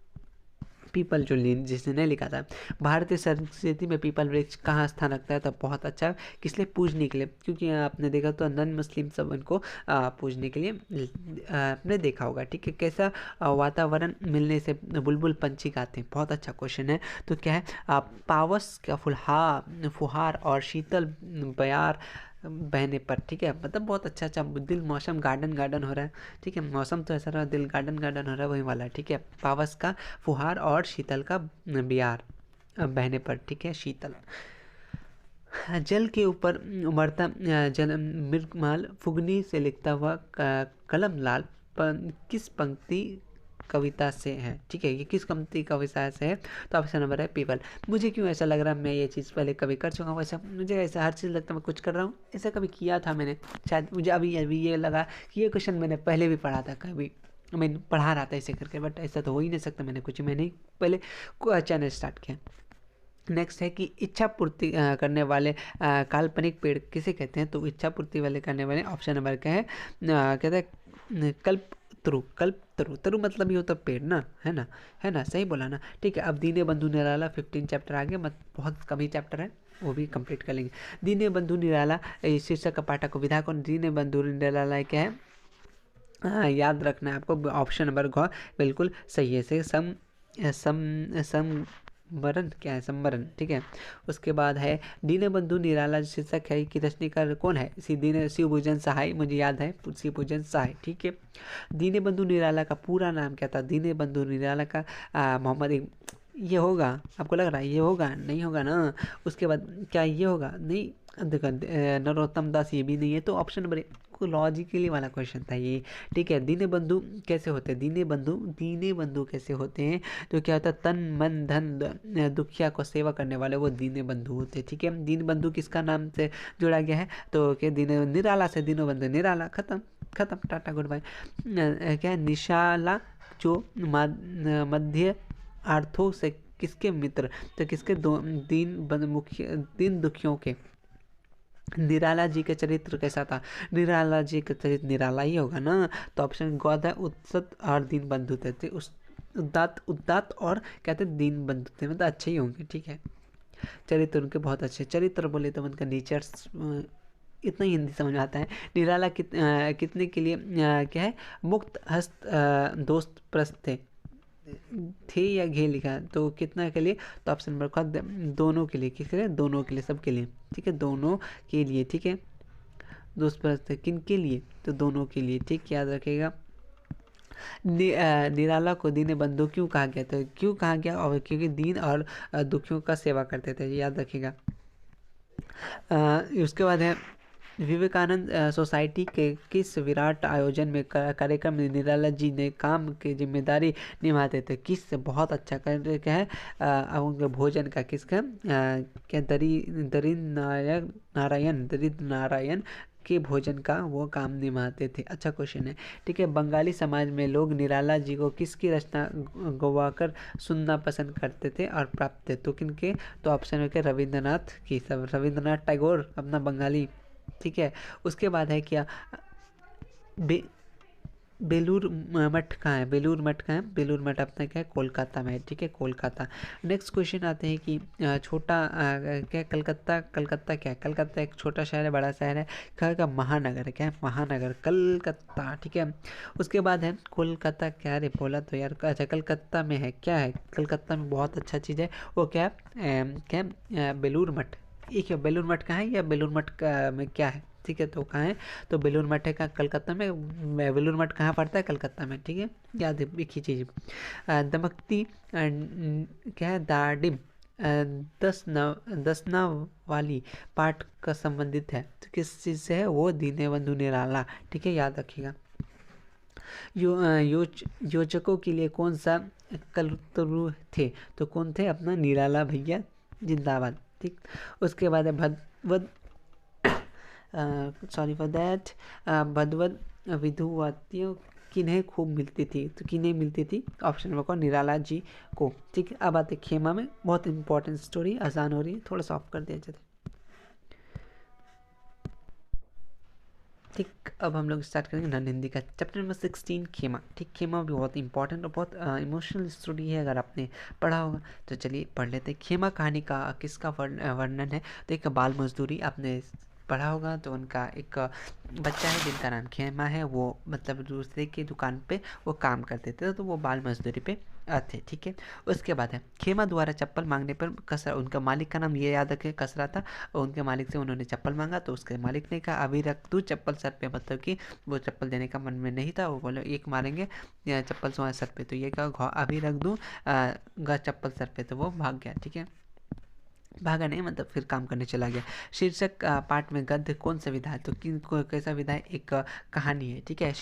पीपल जो जिसने लिखा था। भारतीय संस्कृति में पीपल वृक्ष कहाँ स्थान रखता है, तो बहुत अच्छा, किस लिए, पूजने के लिए, क्योंकि आपने देखा तो नॉन मुस्लिम सब इनको पूजने के लिए आपने देखा होगा, ठीक है। कैसा वातावरण मिलने से बुलबुल पंछी गाते हैं, बहुत अच्छा क्वेश्चन है। तो क्या है, पावस का फुहार और शीतल बयार बहने पर, ठीक है, मतलब बहुत अच्छा अच्छा दिल, मौसम गार्डन गार्डन हो रहा है, ठीक है, मौसम तो ऐसा रहा, दिल गार्डन गार्डन हो रहा है, वही वाला है, ठीक है। पावस का फुहार और शीतल का बियार बहने पर, ठीक है, शीतल। जल के ऊपर उमड़ता जल मृगमाल फुगनी से लिखता हुआ कलम लाल किस पंक्ति कविता से है, ठीक है, ये किस पंक्ति कविता से है, तो ऑप्शन नंबर है पीपल। मुझे क्यों ऐसा लग रहा है, मैं ये चीज़ पहले कभी कर चुका हूँ, वैसा मुझे ऐसा हर चीज़ लगता है मैं कुछ कर रहा हूँ, ऐसा कभी किया था मैंने, शायद मुझे अभी अभी ये लगा कि ये क्वेश्चन मैंने पहले भी पढ़ा था, कभी मैं पढ़ा रहा था ऐसे करके, बट ऐसा तो हो ही नहीं सकता, मैंने कुछ मैंने ही पहले चैनल स्टार्ट किया। नेक्स्ट है कि इच्छा पूर्ति करने वाले काल्पनिक पेड़ किसे कहते हैं, तो इच्छा पूर्ति वाले करने वाले ऑप्शन नंबर क्या है, कहते हैं कल्प तरु, कल्प तरु, तरु मतलब ये होता है पेड़ ना, है ना, है ना, सही बोला ना, ठीक है। अब दीने बंधु निराला 15 चैप्टर आ गया, मत बहुत कम ही चैप्टर है, वो भी कंप्लीट कर लेंगे। दीने बंधु निराला शीर्षक का पाठक को विधा कौन, दीने बंधु निराला क्या है, याद रखना है आपको, ऑप्शन नंबर घ बिल्कुल सही है, से समरण क्या है, समरण, ठीक है। उसके बाद है दीनबंधु निराला शीर्षक है कि रचनाकार कौन है, शिवभोजन सहाय, मुझे याद है शिवभोजन सहाय, ठीक है। दीनबंधु निराला का पूरा नाम क्या था, दीनबंधु निराला का मोहम्मद, ये होगा, आपको लग रहा है ये होगा, नहीं होगा ना। उसके बाद क्या ये होगा, नहीं, देखो नरोत्तम दास ये भी नहीं है, तो ऑप्शन नंबर लॉजिकली वाला क्वेश्चन था ये, ठीक है। दीने बंधु कैसे होते हैं, दीने बंधु कैसे होते हैं, तो क्या होता है, तन मन धन दुखिया को सेवा करने वाले वो दीने बंधु होते हैं, ठीक है। दीन बंधु किसका नाम से जोड़ा गया है, तो क्या दीन निराला से, दीनो बंधु निराला, खत्म खत्म, टाटा गुड बाय। क्या है, निशाला जो मध्य आर्थों से किसके मित्र, तो किसके दीन दुखियों के। निराला जी के चरित्र कैसा था, निराला जी का चरित्र निराला ही होगा ना, तो ऑप्शन गौदा उत्सत और दीन बंधु थे, उस उदात और कहते दीन बंधु थे, मतलब अच्छे ही होंगे, ठीक है। चरित्र उनके बहुत अच्छे, चरित्र बोले तो उनका नेचर्स इतना ही हिंदी समझ में आता है। निराला कितने के लिए क्या है, मुक्त हस्त दोस्त प्रस्त थे या घे लिखा है, तो कितना के लिए, तो ऑप्शन नंबर ख दोनों के लिए, किसके लिए, दोनों के लिए, सबके लिए, ठीक है, दोनों के लिए, ठीक है। दोस्त प्रस्त किन के लिए, तो दोनों के लिए, ठीक, याद रखेगा। निराला को दीन बंधु क्यों कहा गया, तो क्यों कहा गया, और क्योंकि दीन और दुखियों का सेवा करते थे, याद रखेगा। उसके बाद है विवेकानंद सोसाइटी के किस विराट आयोजन में कार्यक्रम में निराला जी ने काम की जिम्मेदारी निभाते थे, किस से बहुत अच्छा कर क्या है, उनके भोजन का किसका क्या दरिद्र नारायण के भोजन का वो काम निभाते थे। अच्छा क्वेश्चन है, ठीक है। बंगाली समाज में लोग निराला जी को किसकी रचना गवाकर सुनना पसंद करते थे और प्राप्त थे? तो किनके? तो ऑप्शन है रविंद्रनाथ की, सब रविंद्रनाथ टैगोर अपना बंगाली, ठीक है। उसके बाद है क्या, बे बेलूर मठ कहाँ है? बेलूर मठ कहाँ है? बेलूर मठ अपना क्या है? कोलकाता में है, ठीक है, कोलकाता। नेक्स्ट क्वेश्चन आते हैं कि छोटा क्या कलकत्ता, कलकत्ता क्या है? कलकत्ता एक छोटा शहर है, बड़ा शहर है? कहाँ का? महानगर है। क्या है? महानगर, कलकत्ता, ठीक है। उसके बाद है कोलकाता, क्या रे बोला तो यार, अच्छा कलकत्ता में है, क्या है कलकत्ता में? बहुत अच्छा चीज़ है वो, क्या है? क्या है? बेलूर मठ। एक है बेलूर मठ कहाँ है, या बेलूर मठ में क्या है, ठीक है। तो कहाँ है? तो बेलूर मठ है का कलकत्ता में। बेलूर मठ कहाँ पड़ता है? कलकत्ता में, ठीक है। याद है एक ही चीज़। दमकती क्या है? दाडिम दसना वाली पाठ का संबंधित है, तो किस चीज़ से है वो? दीने बंधु निराला, ठीक है, याद रखिएगा। योजकों के लिए कौन सा कलतरु थे? तो कौन थे? अपना निराला भैया जिंदाबाद, ठीक। उसके बाद है भदवद, सॉरी फॉर दैट, भदवद विधुवतियों किन्हें खूब मिलती थी? तो किन्हें मिलती थी? ऑप्शन नंबर को निराला जी को, ठीक है। अब आते खेमा में, बहुत इंपॉर्टेंट स्टोरी, आसान हो रही है, थोड़ा सा ऑफ कर दिया जाए, ठीक। अब हम लोग स्टार्ट करेंगे नन हिंदी का चैप्टर नंबर 16, खेमा, ठीक। खेमा भी बहुत इंपॉर्टेंट और बहुत इमोशनल स्टोरी है, अगर आपने पढ़ा होगा तो चलिए पढ़ लेते हैं। खेमा कहानी का किसका वर्णन है? तो एक बाल मजदूरी, आपने पढ़ा होगा। तो उनका एक बच्चा है जिनका नाम खेमा है, वो मतलब दूसरे की दुकान पे वो काम करते थे, तो वो बाल मजदूरी पे थे, ठीक है। उसके बाद है खेमा द्वारा चप्पल मांगने पर कसरा, उनका मालिक का नाम ये याद रखें कसरा था, और उनके मालिक से उन्होंने चप्पल मांगा, तो उसके मालिक ने कहा अभी रख तू चप्पल सर पे, मतलब कि वो चप्पल देने का मन में नहीं था, वो बोले एक मारेंगे या चप्पल तुम्हारे सर पे, तो ये कहा अभी रख दूँ चप्पल सर पे, तो वो भाग गया, ठीक है। भागा नहीं मतलब फिर काम करने चला गया। शीर्षक पाठ में गद्य कौन सा विधा है? तो कैसा विधा है? एक कहानी है, ठीक है।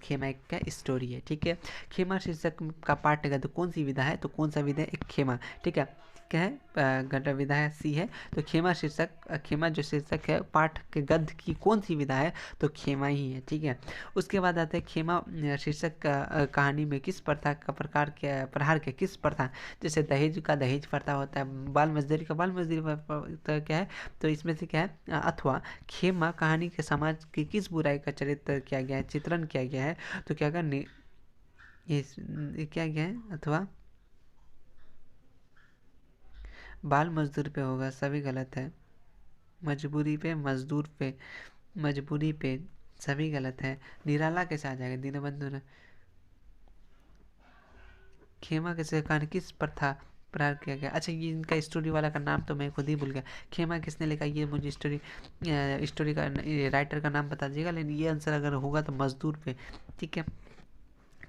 खेमा एक क्या स्टोरी है, ठीक है। खेमा शीर्षक का पाठ गद्य कौन सी विधा है? तो कौन सा विधा है? एक खेमा, ठीक है। क्या है? गद्य विधा है, सी है। तो खेमा शीर्षक, खेमा जो शीर्षक है पाठ के गद्य की कौन सी विधा है? तो खेमा ही है, ठीक है। उसके बाद आता है खेमा शीर्षक कहानी में किस प्रथा का प्रकार के प्रहार के किस प्रथा, जैसे दहेज का दहेज प्रथा होता है, बाल मजदूरी का बाल मजदूरी तो क्या है? तो इसमें से क्या है? अथवा खेमा कहानी के समाज की किस बुराई का चरित्र किया गया है, चित्रण किया गया है? तो क्या करने ये क्या गया है? अथवा बाल मजदूर पे होगा, सभी गलत है। मजबूरी पे, मजदूर पे, मजबूरी पे, सभी गलत है। निराला कैसे आ जाएगा? दीनबंधु खेमा कैसे कहानी किस प्रथा प्रहार किया गया? अच्छा ये इनका स्टोरी वाला का नाम तो मैं खुद ही भूल गया। खेमा किसने लिखा? ये मुझे स्टोरी का राइटर का नाम बता दीजिएगा, लेकिन ये आंसर अगर होगा तो मजदूर पे, ठीक है।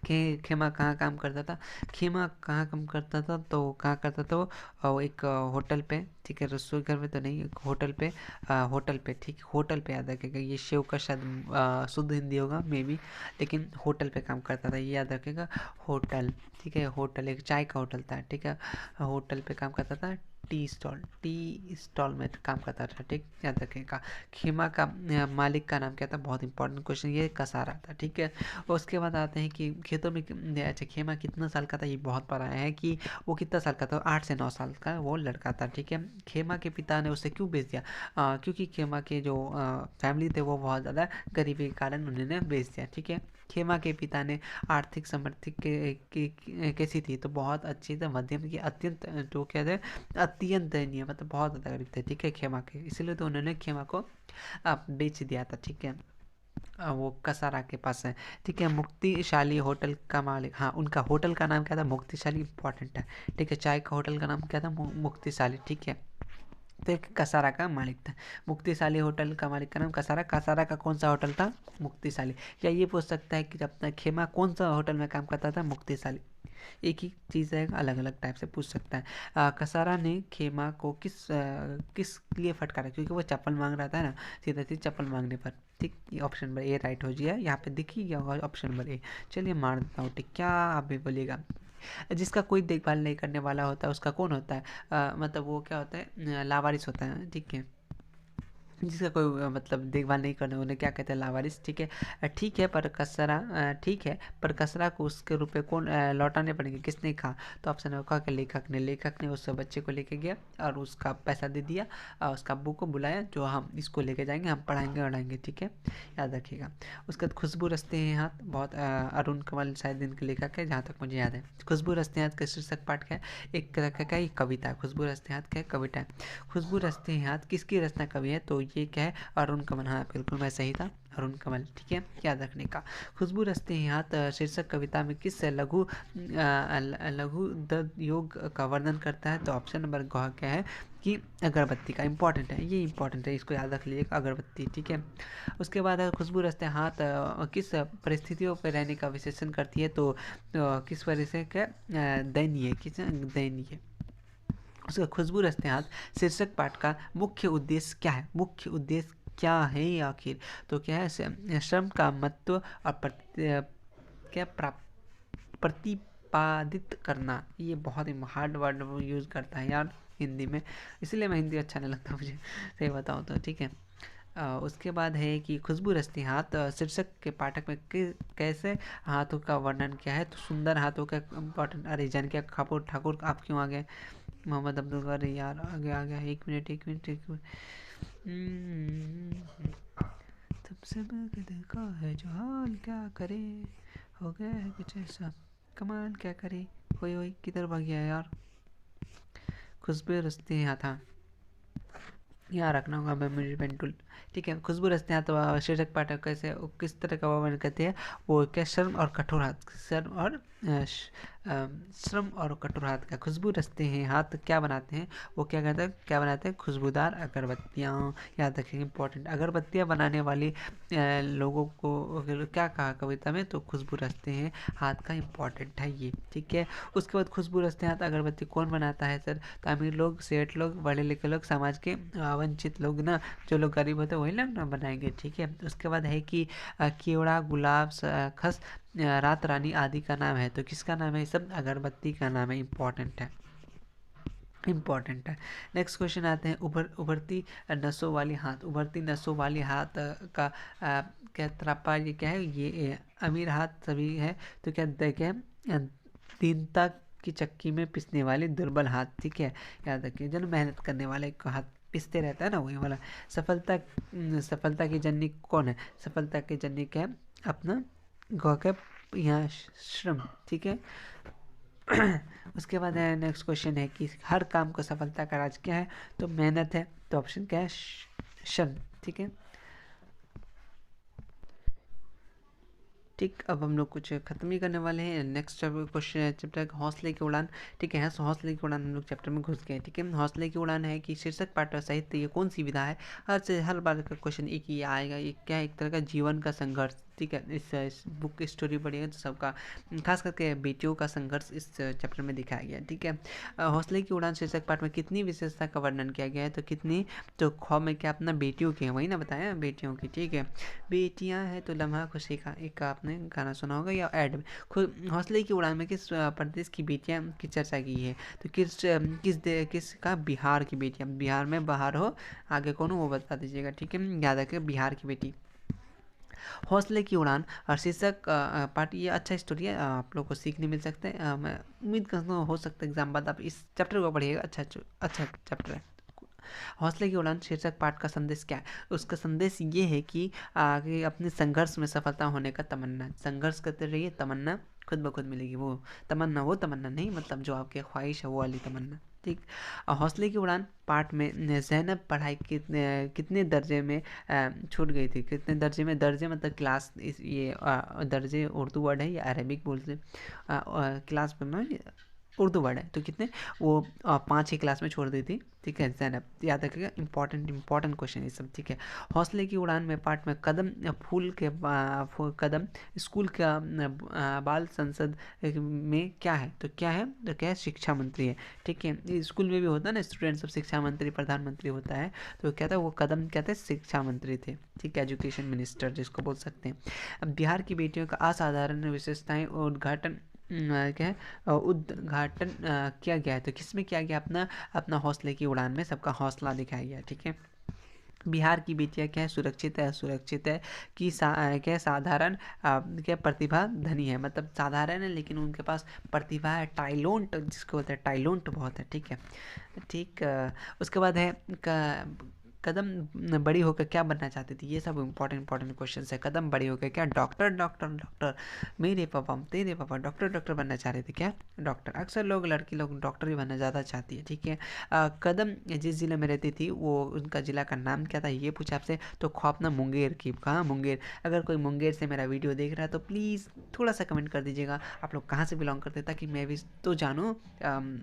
खेमा कहाँ काम करता था? खेमा कहाँ काम करता था? तो कहाँ करता था वो? एक होटल पे, ठीक है। रसोई घर में तो नहीं, एक होटल पे, होटल पे, ठीक। होटल पे याद रखेगा, ये शिव का शायद शुद्ध हिंदी होगा मे बी, लेकिन होटल पे काम करता था, ये याद रखेगा। होटल, ठीक है। होटल एक चाय का होटल था, ठीक है। होटल पे काम करता था, टी स्टॉल में काम करता था, ठीक, याद रखेगा। खेमा का मालिक का नाम क्या था? बहुत इंपॉर्टेंट क्वेश्चन, ये कसारा था, ठीक है। उसके बाद आते हैं कि खेतों में अच्छा खेमा कितना साल का था? ये बहुत बड़ा है कि वो कितना साल का था? 8 से 9 साल का वो लड़का था, ठीक है। खेमा के पिता ने उसे क्यों बेच दिया? क्योंकि खेमा के जो फैमिली थे वो बहुत ज़्यादा गरीबी के कारण उन्होंने बेच दिया, ठीक है। खेमा के पिता ने आर्थिक समृद्धि कैसी थी? तो बहुत अच्छी थी, मध्यम की, अत्यंत जो कहते हैं अत्यंत दयनीय, मतलब बहुत ज़्यादा गरीब थे, ठीक है खेमा के, इसलिए तो उन्होंने खेमा को बेच दिया था, ठीक है। वो कसारा के पास है, ठीक है। मुक्तिशाली होटल का मालिक, हाँ उनका होटल का नाम क्या था? मुक्तिशाली, इंपॉर्टेंट है, ठीक है। चाय का होटल का नाम क्या था? मुक्तिशाली, ठीक है। तो एक कसारा का मालिक था। मुक्तिशाली होटल का मालिक का नाम कसारा, कसारा का कौन सा होटल था? मुक्तिशाली। या ये पूछ सकता है कि अपना खेमा कौन सा होटल में काम करता था? मुक्तिशाली। एक ही चीज़ है, अलग अलग टाइप से पूछ सकता है। कसारा ने खेमा को किस लिए फटकारा? क्योंकि वो चप्पल मांग रहा था ना, सीधा सीधा चप्पल मांगने पर, ठीक। ये ऑप्शन नंबर ए राइट हो जाए, यहाँ पे दिख ही गया होगा ऑप्शन नंबर ए। चलिए मार देता हूँ, ठीक। क्या आप भी बोलिएगा? जिसका कोई देखभाल नहीं करने वाला होता है उसका कौन होता है? मतलब वो क्या होता है? लावारिस होता है, ठीक है। जिसका कोई मतलब देखभाल नहीं करना, उन्हें क्या कहते हैं, लावारिस। ठीक है। ठीक है पर कसरा, ठीक है पर कसरा को उसके रुपए कौन लौटाने पड़ेंगे, किसने कहा? तो ऑप्शन है कहा कि लेखक ने उस बच्चे को लेके गया और उसका पैसा दे दिया और उसका अब्बू को बुलाया, जो हम इसको लेके जाएंगे, हम पढ़ाएंगे उड़ाएंगे। ठीक है, याद रखिएगा। उसके बाद खुशबू रचते हैं हाथ, बहुत अरुण कंवल शायद इनके लेखक है जहाँ तक मुझे याद है। खुशबू रचते हैं हाथ का शीर्षक पाठ क्या है? एक तरह का ये कविता है। खुशबू रचते हैं हाथ क्या है? कविता है। खुशबू रचते हैं हाथ किसकी रचना कवि है? तो ये क्या है? अरुण कंवल। हाँ बिल्कुल मैं सही था, अरुण कंवल। ठीक है, याद रखने का। खुशबू रचते हैं हाथ शीर्षक कविता में किस लघु दर्द योग का वर्णन करता है? तो ऑप्शन नंबर ग क्या है कि अगरबत्ती का। इंपॉर्टेंट है, ये इंपॉर्टेंट है, इसको याद रख लीजिएगा, अगरबत्ती। ठीक है। उसके बाद खुशबू रचते हैं हाथ किस परिस्थितियों पर रहने का विशेषण करती है? तो किस परिस्थिति का? दयनीय। किस? दयनीय। उसका खुशबू रचते हाथ शीर्षक पाठ का मुख्य उद्देश्य क्या है? मुख्य उद्देश्य क्या है आखिर? तो क्या है? श्रम का महत्व और प्रतिपादित करना। ये बहुत ही हार्ड वर्ड यूज़ करता है यार हिंदी में, इसलिए मैं हिंदी अच्छा नहीं लगता मुझे, सही बताऊँ तो। ठीक है। उसके बाद है कि खुशबू रचती हाथ शीर्षक के पाठक में कैसे हाथों का वर्णन क्या है? तो सुंदर हाथों का इम्पोर्टेंट। अरे जान क्या कपूर ठाकुर आप क्यों आ गए? मोहम्मद अब्दुल। अरे यार आ गया, एक मिनट एक मिनट एक मिनट। सबसे मैं देखा है जो हाल क्या करे, हो गया है कुछ ऐसा कमाल क्या करे। ओए किधर भाग गया यार? खुशबू रचते हैं हाथ, हाँ यहाँ रखना होगा मैनेजमेंट टूल। ठीक है। खुशबू रचते हैं तो शीर्षक पाठक कैसे किस तरह का वर्णन करते हैं? वो क्या? श्रम और कठोर हाथ। श्रम और कठोर हाथ का। खुशबू रचते हैं हाथ क्या बनाते हैं? वो क्या कहते हैं? क्या बनाते हैं? खुशबूदार अगरबत्तियाँ। याद रखेंगे, इंपॉर्टेंट। अगरबत्तियाँ बनाने वाली लोगों को क्या कहा कविता में? तो खुशबू रचते हैं हाथ का, इंपॉर्टेंट है ये। ठीक है। उसके बाद खुशबू रचते हैं हाथ अगरबत्ती कौन बनाता है सर? तो अमीर लोग, सेठ लोग, पढ़े लिखे लोग, समाज के वंचित लोग ना, जो लोग गरीब होते हैं वही लोग ना बनाएंगे। ठीक है। उसके बाद है कि केवड़ा, गुलाब, खस, रात रानी आदि का नाम है। तो किसका नाम है? ये सब अगरबत्ती का नाम है, इंपॉर्टेंट है, इम्पॉर्टेंट है। नेक्स्ट क्वेश्चन आते हैं उभरती नसों वाली हाथ। उभरती नसों वाली हाथ का क्या त्रापा? ये क्या है? ये अमीर हाथ सभी है। तो क्या देखें? दीनता की चक्की में पिसने वाली दुर्बल हाथ। ठीक है, याद रखिए। जो मेहनत करने वाले का हाथ पिसते रहता है ना, वही वाला। सफलता की जननी कौन है? सफलता की जननी क्या है? अपना गौ के यहाँ श्रम। ठीक है। उसके बाद है नेक्स्ट क्वेश्चन है कि हर काम को सफलता का राज क्या है? तो मेहनत है। तो ऑप्शन क्या है? श्रम। ठीक है। ठीक, अब हम लोग कुछ खत्म ही करने वाले हैं। नेक्स्ट क्वेश्चन चैप्टर हौसले की उड़ान। ठीक है, हौसले की उड़ान हम लोग चैप्टर में घुस गए। ठीक है, हौसले की उड़ान है कि शीर्षक पाठ साहित्य ये कौन सी विधा है? हर बार का क्वेश्चन एक ही आएगा। ये क्या है? एक तरह का जीवन का संघर्ष। ठीक है, इस बुक की स्टोरी पढ़िएगा तो सबका, खास करके बेटियों का संघर्ष इस चैप्टर में दिखाया गया। ठीक है। हौसले की उड़ान शीर्षक पाठ में कितनी विशेषता का वर्णन किया गया है? तो कितनी? तो ख में क्या अपना बेटियों की है, वही ना बताया, बेटियों की। ठीक है, बेटियां हैं तो लम्हा खुशी का एक आपने गाना सुना होगा या ऐड में। खुद हौसले की उड़ान में किस प्रदेश की बेटियां की चर्चा की है? तो किसका? बिहार की बेटियां। बिहार में बाहर हो, आगे कौन हो वो बता दीजिएगा। ठीक है, याद रखिए, बिहार की बेटी। हौसले की उड़ान और शीर्षक पार्ट, ये अच्छा स्टोरी है, आप लोग को सीखने मिल सकते हैं। मैं उम्मीद करता हूँ हो सकता है एग्जाम बाद आप इस चैप्टर को पढ़िएगा। अच्छा चैप्टर है। हौसले की उड़ान शीर्षक पाठ का संदेश क्या है? उसका संदेश ये है कि आगे अपने संघर्ष में सफलता होने का तमन्ना। संघर्ष करते रहिए, तमन्ना खुद ब खुद मिलेगी। वो तमन्ना नहीं, मतलब जो आपकी ख्वाहिश है वो वाली तमन्ना। ठीक। हौसले की उड़ान पाठ में ज़ैनब पढ़ाई कितने दर्जे में छूट गई थी? कितने दर्जे में? दर्जे मतलब क्लास, ये दर्जे उर्दू वर्ड है या अरेबिक बोलते? क्लास में उर्दू वर्ड है, तो कितने? वो 5 ही क्लास में छोड़ दी थी। ठीक है, ज़ैनब, याद रखिएगा, इंपॉर्टेंट क्वेश्चन ये सब। ठीक है। हौसले की उड़ान में पाठ में कदम कदम स्कूल का बाल संसद में क्या है? तो क्या है? तो क्या है? शिक्षा मंत्री है। ठीक है, स्कूल में भी होता है ना, स्टूडेंट सब शिक्षा मंत्री, प्रधानमंत्री होता है, तो क्या था वो कदम? क्या थे? शिक्षा मंत्री थे। ठीक है, एजुकेशन मिनिस्टर जिसको बोल सकते हैं। अब बिहार की बेटियों का असाधारण विशेषताएं और उद्घाटन क्या है? उद्घाटन किया गया है। तो किस में किया गया? अपना हौसले की उड़ान में सबका हौसला दिखाया गया। ठीक है। बिहार की बेटियां क्या है, सुरक्षित है, असुरक्षित है कि क्या है, साधारण क्या प्रतिभा धनी है, मतलब साधारण है लेकिन उनके पास प्रतिभा है, टाइलोंट जिसको बोलते हैं, टाइलोंट बहुत है, ठीक है। ठीक उसके बाद है कदम बड़ी होकर क्या बनना चाहती थी, ये सब इंपॉर्टेंट इंपॉर्टेंट क्वेश्चन है। कदम बड़ी होकर क्या, डॉक्टर डॉक्टर डॉक्टर, मेरे पापा तेरे पापा डॉक्टर डॉक्टर बनना चाह रहे थे, क्या डॉक्टर। अक्सर लोग लड़की लोग डॉक्टर ही बनना ज़्यादा चाहती है, ठीक है। कदम जिस ज़िले में रहती थी वो उनका ज़िला का नाम क्या था, ये पूछा आपसे, तो ख्वाबना मुंगेर की, कहाँ मुंगेर। अगर कोई मुंगेर से मेरा वीडियो देख रहा है तो प्लीज़ थोड़ा सा कमेंट कर दीजिएगा आप लोग कहाँ से बिलोंग करते हैं, ताकि मैं भी तो जानूँ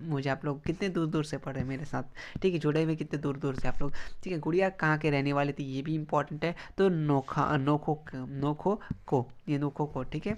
मुझे आप लोग कितने दूर दूर से पढ़ रहे हैं मेरे साथ, ठीक है, जुड़े हुए कितने दूर दूर से आप लोग, ठीक है। गुड़िया कहाँ के रहने वाले थे, ये भी इंपॉर्टेंट है, तो नोखो को, ये नोखो को, ठीक है,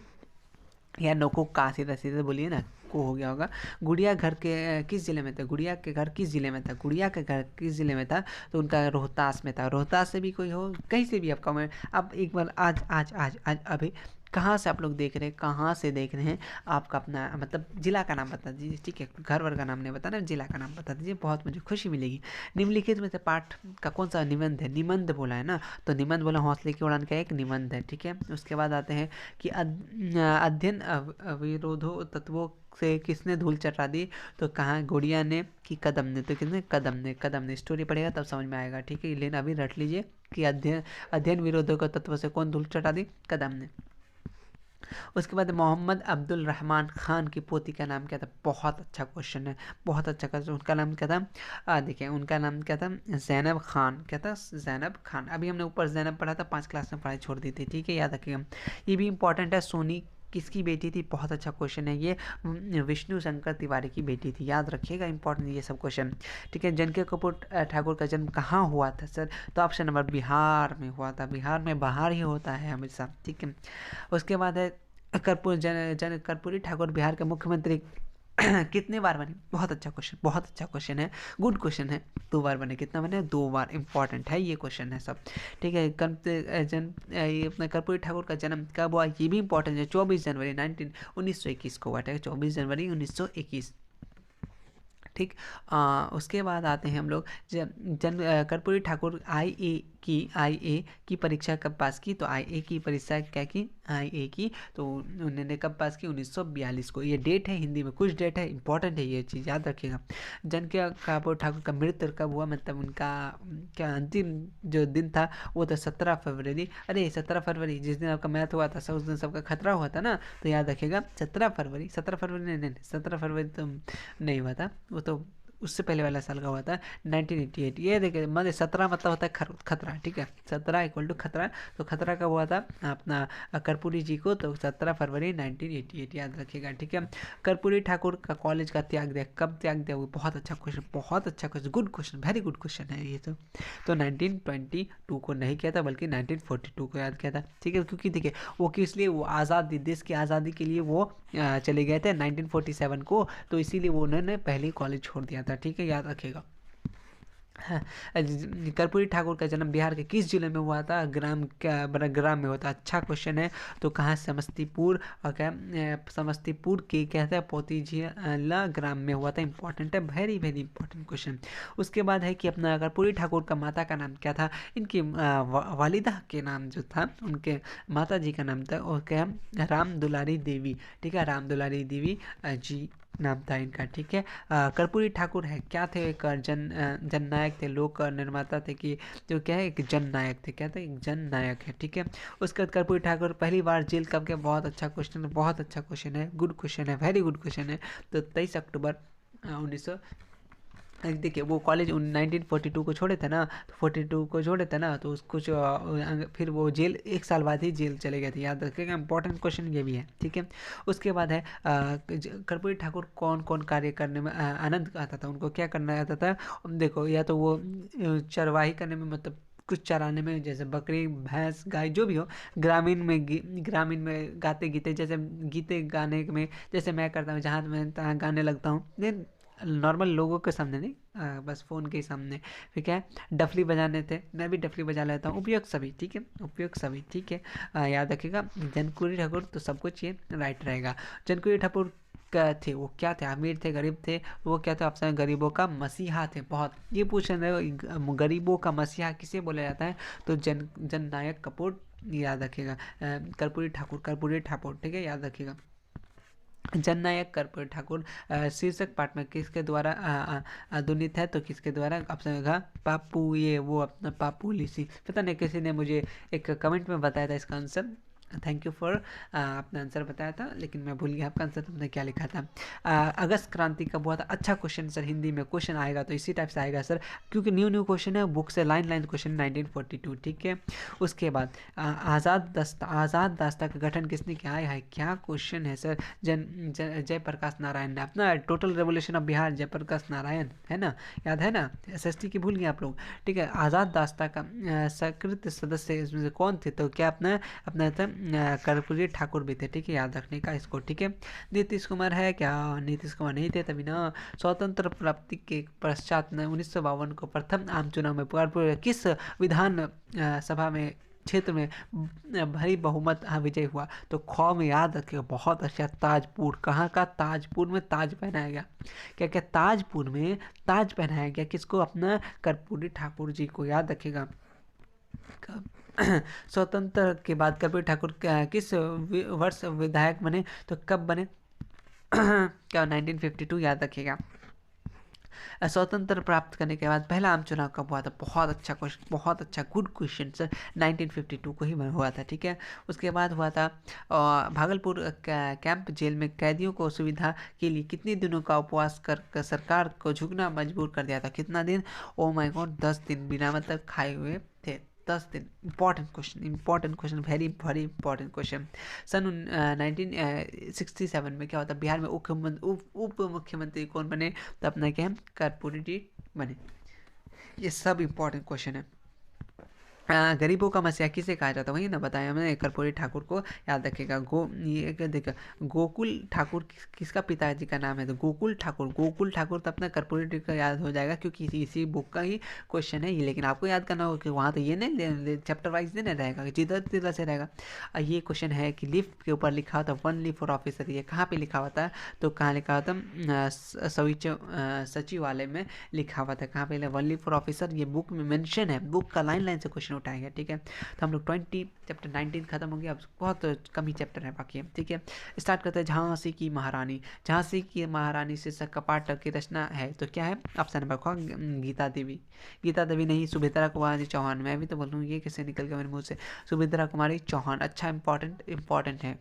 या नोको का, सीधा सीधा बोलिए ना, को हो गया होगा। गुड़िया घर के किस ज़िले में था, गुड़िया के घर किस ज़िले में था, गुड़िया के घर किस ज़िले में था, तो उनका रोहतास में था। रोहतास से भी कोई हो, कहीं से भी आप कमेंट, अब एक बार आज आज आज आज अभी कहाँ से आप लोग देख रहे हैं, कहाँ से देख रहे हैं, आपका अपना मतलब जिला का नाम बता दीजिए, ठीक है, घर वर का नाम नहीं बताना, जिला का नाम बता दीजिए, बहुत मुझे खुशी मिलेगी। निम्नलिखित में से पाठ का कौन सा निबंध है, निबंध बोला है ना, तो निबंध बोला हौसले की उड़ान का एक निबंध है, ठीक है। उसके बाद आते हैं कि अध्ययन अविरोधो तत्वों से किसने धूल चटा दी, तो कहाँ गुड़िया ने कि कदम ने, तो किसने, कदम ने। स्टोरी पढ़ेगा तब समझ में आएगा, ठीक है, लेकिन अभी रट लीजिए कि अध्ययन विरोधों का तत्व से कौन धूल चटा दी, कदम ने। उसके बाद मोहम्मद अब्दुल रहमान खान की पोती का नाम क्या था, बहुत अच्छा क्वेश्चन है, बहुत अच्छा क्वेश्चन। उनका नाम क्या था, देखिए उनका नाम क्या था, जैनब खान, क्या था, जैनब खान। अभी हमने ऊपर जैनब पढ़ा था, 5 क्लास में पढ़ाई छोड़ दी थी, ठीक है, याद रखिएगा। ये भी इंपॉर्टेंट है, सोनी किसकी बेटी थी, बहुत अच्छा क्वेश्चन है ये, विष्णु शंकर तिवारी की बेटी थी, याद रखिएगा, इंपॉर्टेंट ये सब क्वेश्चन, ठीक है। जनकी कपूर ठाकुर का जन्म कहाँ हुआ था सर, तो ऑप्शन नंबर बिहार में हुआ था, बिहार में बाहर ही होता है हमेशा, ठीक है। उसके बाद है कर्पूरी ठाकुर बिहार के मुख्यमंत्री कितने बार बने, बहुत अच्छा क्वेश्चन, बहुत अच्छा क्वेश्चन है, गुड क्वेश्चन है। 2 बार बने, कितना बने, 2 बार, इंपॉर्टेंट है ये क्वेश्चन है सब, ठीक है। ये अपना कर्पूरी ठाकुर का जन्म कब हुआ, ये भी इंपॉर्टेंट है, 24 जनवरी 1921 को हुआ था, 24 जनवरी 1921, ठीक। उसके बाद आते हैं हम लोग कर्पूरी ठाकुर आईए की परीक्षा कब पास की, तो आईए की परीक्षा क्या की, आईए की, तो उन्होंने कब पास की, 1942 को। ये डेट है, हिंदी में कुछ डेट है, इंपॉर्टेंट है ये चीज़, याद रखिएगा। जनकी कपूर ठाकुर का मृत्यु कब हुआ, मतलब उनका क्या अंतिम जो दिन था वो था 17 फरवरी, अरे 17 फरवरी जिस दिन आपका मैथ हुआ था उस दिन सबका खतरा हुआ था ना, तो याद रखिएगा 17 फरवरी, 17 फरवरी नहीं, 17 फरवरी तो नहीं हुआ था, वो तो उससे पहले वाला साल का हुआ था, 1988। ये देखिए मतलब 17 मतलब होता है खतरा, ठीक है, 17 इक्वल टू खतरा, तो खतरा कब हुआ था अपना कर्पूरी जी को, तो 17 फरवरी 1988, याद रखिएगा, ठीक है। कर्पूरी ठाकुर का कॉलेज का त्याग दिया, कब त्याग दिया, वो बहुत अच्छा क्वेश्चन, बहुत अच्छा question, good question, very good question है ये तो 1922 को नहीं किया था बल्कि 1942 को याद किया था, ठीक है। क्योंकि देखिए वो किस लिए, वो आज़ादी, देश की आज़ादी के लिए वो चले गए थे 1947 को, तो इसीलिए वो उन्होंने पहले कॉलेज छोड़ दिया था, ठीक है, याद रखिएगा। हाँ, कर्पूरी ठाकुर का जन्म बिहार के किस जिले में हुआ था, ग्राम में होता, अच्छा क्वेश्चन है, तो कहाँ, समस्तीपुर, और क्या समस्तीपुर के कहते हैं पोतीजिला ग्राम में हुआ था, इंपॉर्टेंट है, वेरी वेरी इंपॉर्टेंट क्वेश्चन। उसके बाद है कि अपना कर्पूरी ठाकुर का माता का नाम क्या था, इनकी वालिदा के नाम जो था, उनके माता जी का नाम था और क्या, राम दुलारी देवी, ठीक है, राम दुलारी देवी जी नाम था इनका, ठीक है। कर्पूरी ठाकुर है क्या थे, एक जननायक थे, लोक निर्माता थे, कि जो क्या है, एक जननायक थे, क्या थे, एक जननायक है, ठीक है। उसके बाद कर्पूरी ठाकुर पहली बार जेल कब गए, बहुत अच्छा क्वेश्चन है, बहुत अच्छा क्वेश्चन है, गुड क्वेश्चन है, वेरी गुड क्वेश्चन है, तो 23 अक्टूबर 1900, देखिए वो कॉलेज 1942 को छोड़े थे ना, तो 42 को छोड़े थे ना, तो उसको फिर वो जेल 1 साल बाद ही जेल चले गए थे, याद रखिएगा, इंपॉर्टेंट क्वेश्चन ये भी है, ठीक है। उसके बाद है कर्पूरी ठाकुर कौन कौन कार्य करने में आनंद आता था, उनको क्या करना आता था, देखो या तो वो चरवाही करने में, मतलब कुछ चराने में, जैसे बकरी भैंस गाय जो भी हो, ग्रामीण में गाते गीते, जैसे गीते गाने में, जैसे मैं करता हूँ, जहाँ मैं तहाँ गाने लगता हूँ, नॉर्मल लोगों के सामने नहीं, बस फ़ोन के सामने। फिर क्या है, डफली बजाने थे, मैं भी डफली बजा लेता हूँ, उपयोग सभी, ठीक है, उपयोग सभी, ठीक है। याद रखिएगा, जनकुरी ठाकुर, तो सब कुछ ये राइट रहेगा। जनकुरी ठाकुर थे, वो क्या थे, अमीर थे, गरीब थे, वो क्या थे, ऑप्शन गरीबों का मसीहा थे। बहुत ये पूछ रहे हो, गरीबों का मसीहा किसे बोला जाता है, तो जननायक कपूर, याद रखिएगा, कर्पूरी ठाकुर, कर्पूरी ठाकुर, ठीक है, याद रखिएगा, जननायक कर्पूरी ठाकुर। शीर्षक पाठ में किसके द्वारा ध्वनित है, तो किसके द्वारा, ऑप्शन होगा पापू, ये वो अपना पापू लिसी, पता नहीं किसी ने मुझे एक कमेंट में बताया था इसका आंसर, थैंक यू फॉर अपना आंसर बताया था, लेकिन मैं भूल गया आपका आंसर तुमने क्या लिखा था। अगस्त क्रांति कब हुआ था, अच्छा क्वेश्चन सर, हिंदी में क्वेश्चन आएगा तो इसी टाइप से आएगा सर, क्योंकि न्यू क्वेश्चन है, बुक से लाइन लाइन क्वेश्चन 1942, ठीक है। उसके बाद आज़ाद दास्ता का गठन किसने किया है, क्या क्वेश्चन है सर, जयप्रकाश नारायण ने, अपना total revolution of Bihar Jayaprakash Narayan, है ना, याद है ना, SST की भूल गए आप लोग, ठीक है। आज़ाद दास्ता का सकृत सदस्य इसमें से कौन थे, तो क्या अपना अपना था कर्पूरी ठाकुर भी थे, ठीक है, याद रखने का इसको, ठीक है। नीतीश कुमार है क्या, नीतीश कुमार नहीं थे, तभी ना स्वतंत्र प्राप्ति के पश्चात 1952 को प्रथम आम चुनाव में किस विधान सभा में क्षेत्र में भारी बहुमत विजय हुआ, तो खौ में याद रखिएगा, बहुत अच्छा, ताजपुर, कहाँ का, ताजपुर में ताज पहनाया गया, क्या क्या, ताजपुर में ताज पहनाया गया, किसको, अपना कर्पूरी ठाकुर जी को, याद रखिएगा। स्वतंत्र के बाद कर्पूरी ठाकुर किस वर्ष विधायक बने, तो कब बने, क्या 1952, याद रखिएगा। स्वतंत्र प्राप्त करने के बाद पहला आम चुनाव कब हुआ था, बहुत अच्छा क्वेश्चन, बहुत अच्छा, गुड क्वेश्चन सर, 1952 को ही हुआ था, ठीक है। उसके बाद हुआ था भागलपुर कैंप जेल में कैदियों को सुविधा के लिए कितने दिनों का उपवास कर सरकार को झुकना मजबूर कर दिया था, कितना दिन, ओ माय गॉड, 10 दिन बिना मतलब खाए हुए थे, 10 दिन। Important question, very very important question. सन 1967 में क्या होता है, बिहार में उप मुख्यमंत्री कौन बने, तो अपना क्या है, कर्पूरी जी बने। ये सब इंपॉर्टेंट क्वेश्चन है। गरीबों का मसीहा किसे कहा जाता है, वही ना बताया मैंने, कर्पूरी ठाकुर को, याद रखिएगा। ये देखा, गोकुल ठाकुर किसका पिताजी का नाम है, तो गोकुल ठाकुर तो अपना कर्पूरी जी का याद हो जाएगा, क्योंकि इसी बुक का ही क्वेश्चन है ये, लेकिन आपको याद करना होगा कि वहाँ तो ये नहीं चैप्टर वाइज नहीं रहेगा, जिधर तिधर से रहेगा। ये क्वेश्चन है कि लिफ्ट के ऊपर लिखा होता 1 लीव फॉर ऑफिसर, ये कहाँ पे लिखा होता है, तो कहाँ लिखा होता, सचिवालय में लिखा हुआ था, कहाँ पे 1 लीव फॉर ऑफिसर, ये बुक में मेंशन है, बुक का लाइन लाइन से क्वेश्चन उठाएंगे, ठीक है। तो हम लोग चैप्टर 19 खत्म हो गया, अब बहुत कम ही चैप्टर है बाकी है, ठीक है। स्टार्ट करते हैं, झांसी की महारानी शीर्षक कपाट की रचना है, तो क्या है, ऑप्शन नंबर ख, गीता देवी नहीं, सुभद्रा कुमारी चौहान, मैं भी तो बोलूँ ये कैसे निकल गया मेरे मुँह से, सुभद्रा कुमारी चौहान, अच्छा, इंपॉर्टेंट है।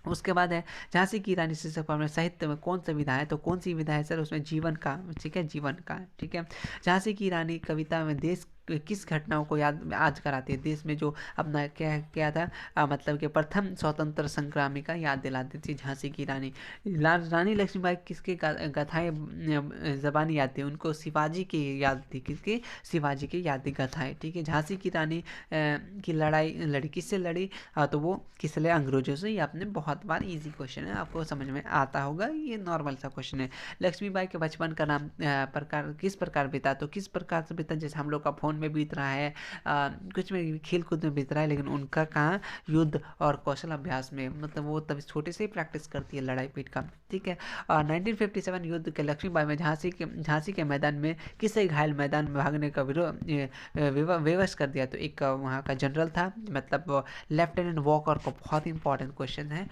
उसके बाद है झांसी की रानी शीर्षक पर साहित्य में कौन सा विधा है, तो कौन सी विधा है सर, उसमें जीवन का, ठीक है, जीवन का, ठीक है। झांसी की रानी कविता में देश किस घटनाओं को याद आज कराती है, देश में जो अपना क्या क्या था, मतलब कि प्रथम स्वतंत्र संग्रामी का याद दिलाती थी झांसी की रानी। रानी लक्ष्मीबाई किसके गाथाएं जबानी याद थी, उनको शिवाजी की याद थी, किसकी, शिवाजी की याद थी गाथाएं, ठीक है। झांसी की रानी की लड़ाई लड़ी किससे लड़ी, तो वो किस लिए, अंग्रेजों से। ये आपने बहुत बार, इजी क्वेश्चन है, आपको समझ में आता होगा, ये नॉर्मल सा क्वेश्चन है। लक्ष्मीबाई के बचपन का नाम प्रकार किस प्रकार बीता, तो किस प्रकार से बीता, जैसे हम लोग का फोन में बीत रहा है, कुछ में खेल कूद में बीत रहा है, लेकिन उनका कहाँ, युद्ध और कौशल अभ्यास में, मतलब वो तभी छोटे से ही प्रैक्टिस करती है लड़ाई पीट का, ठीक है। और 1957 युद्ध के लक्ष्मीबाई में झांसी के मैदान में किसे घायल मैदान में भागने का विवश कर दिया, तो एक वहाँ का जनरल था, मतलब लेफ्टिनेंट वॉकर को, बहुत इंपॉर्टेंट क्वेश्चन है।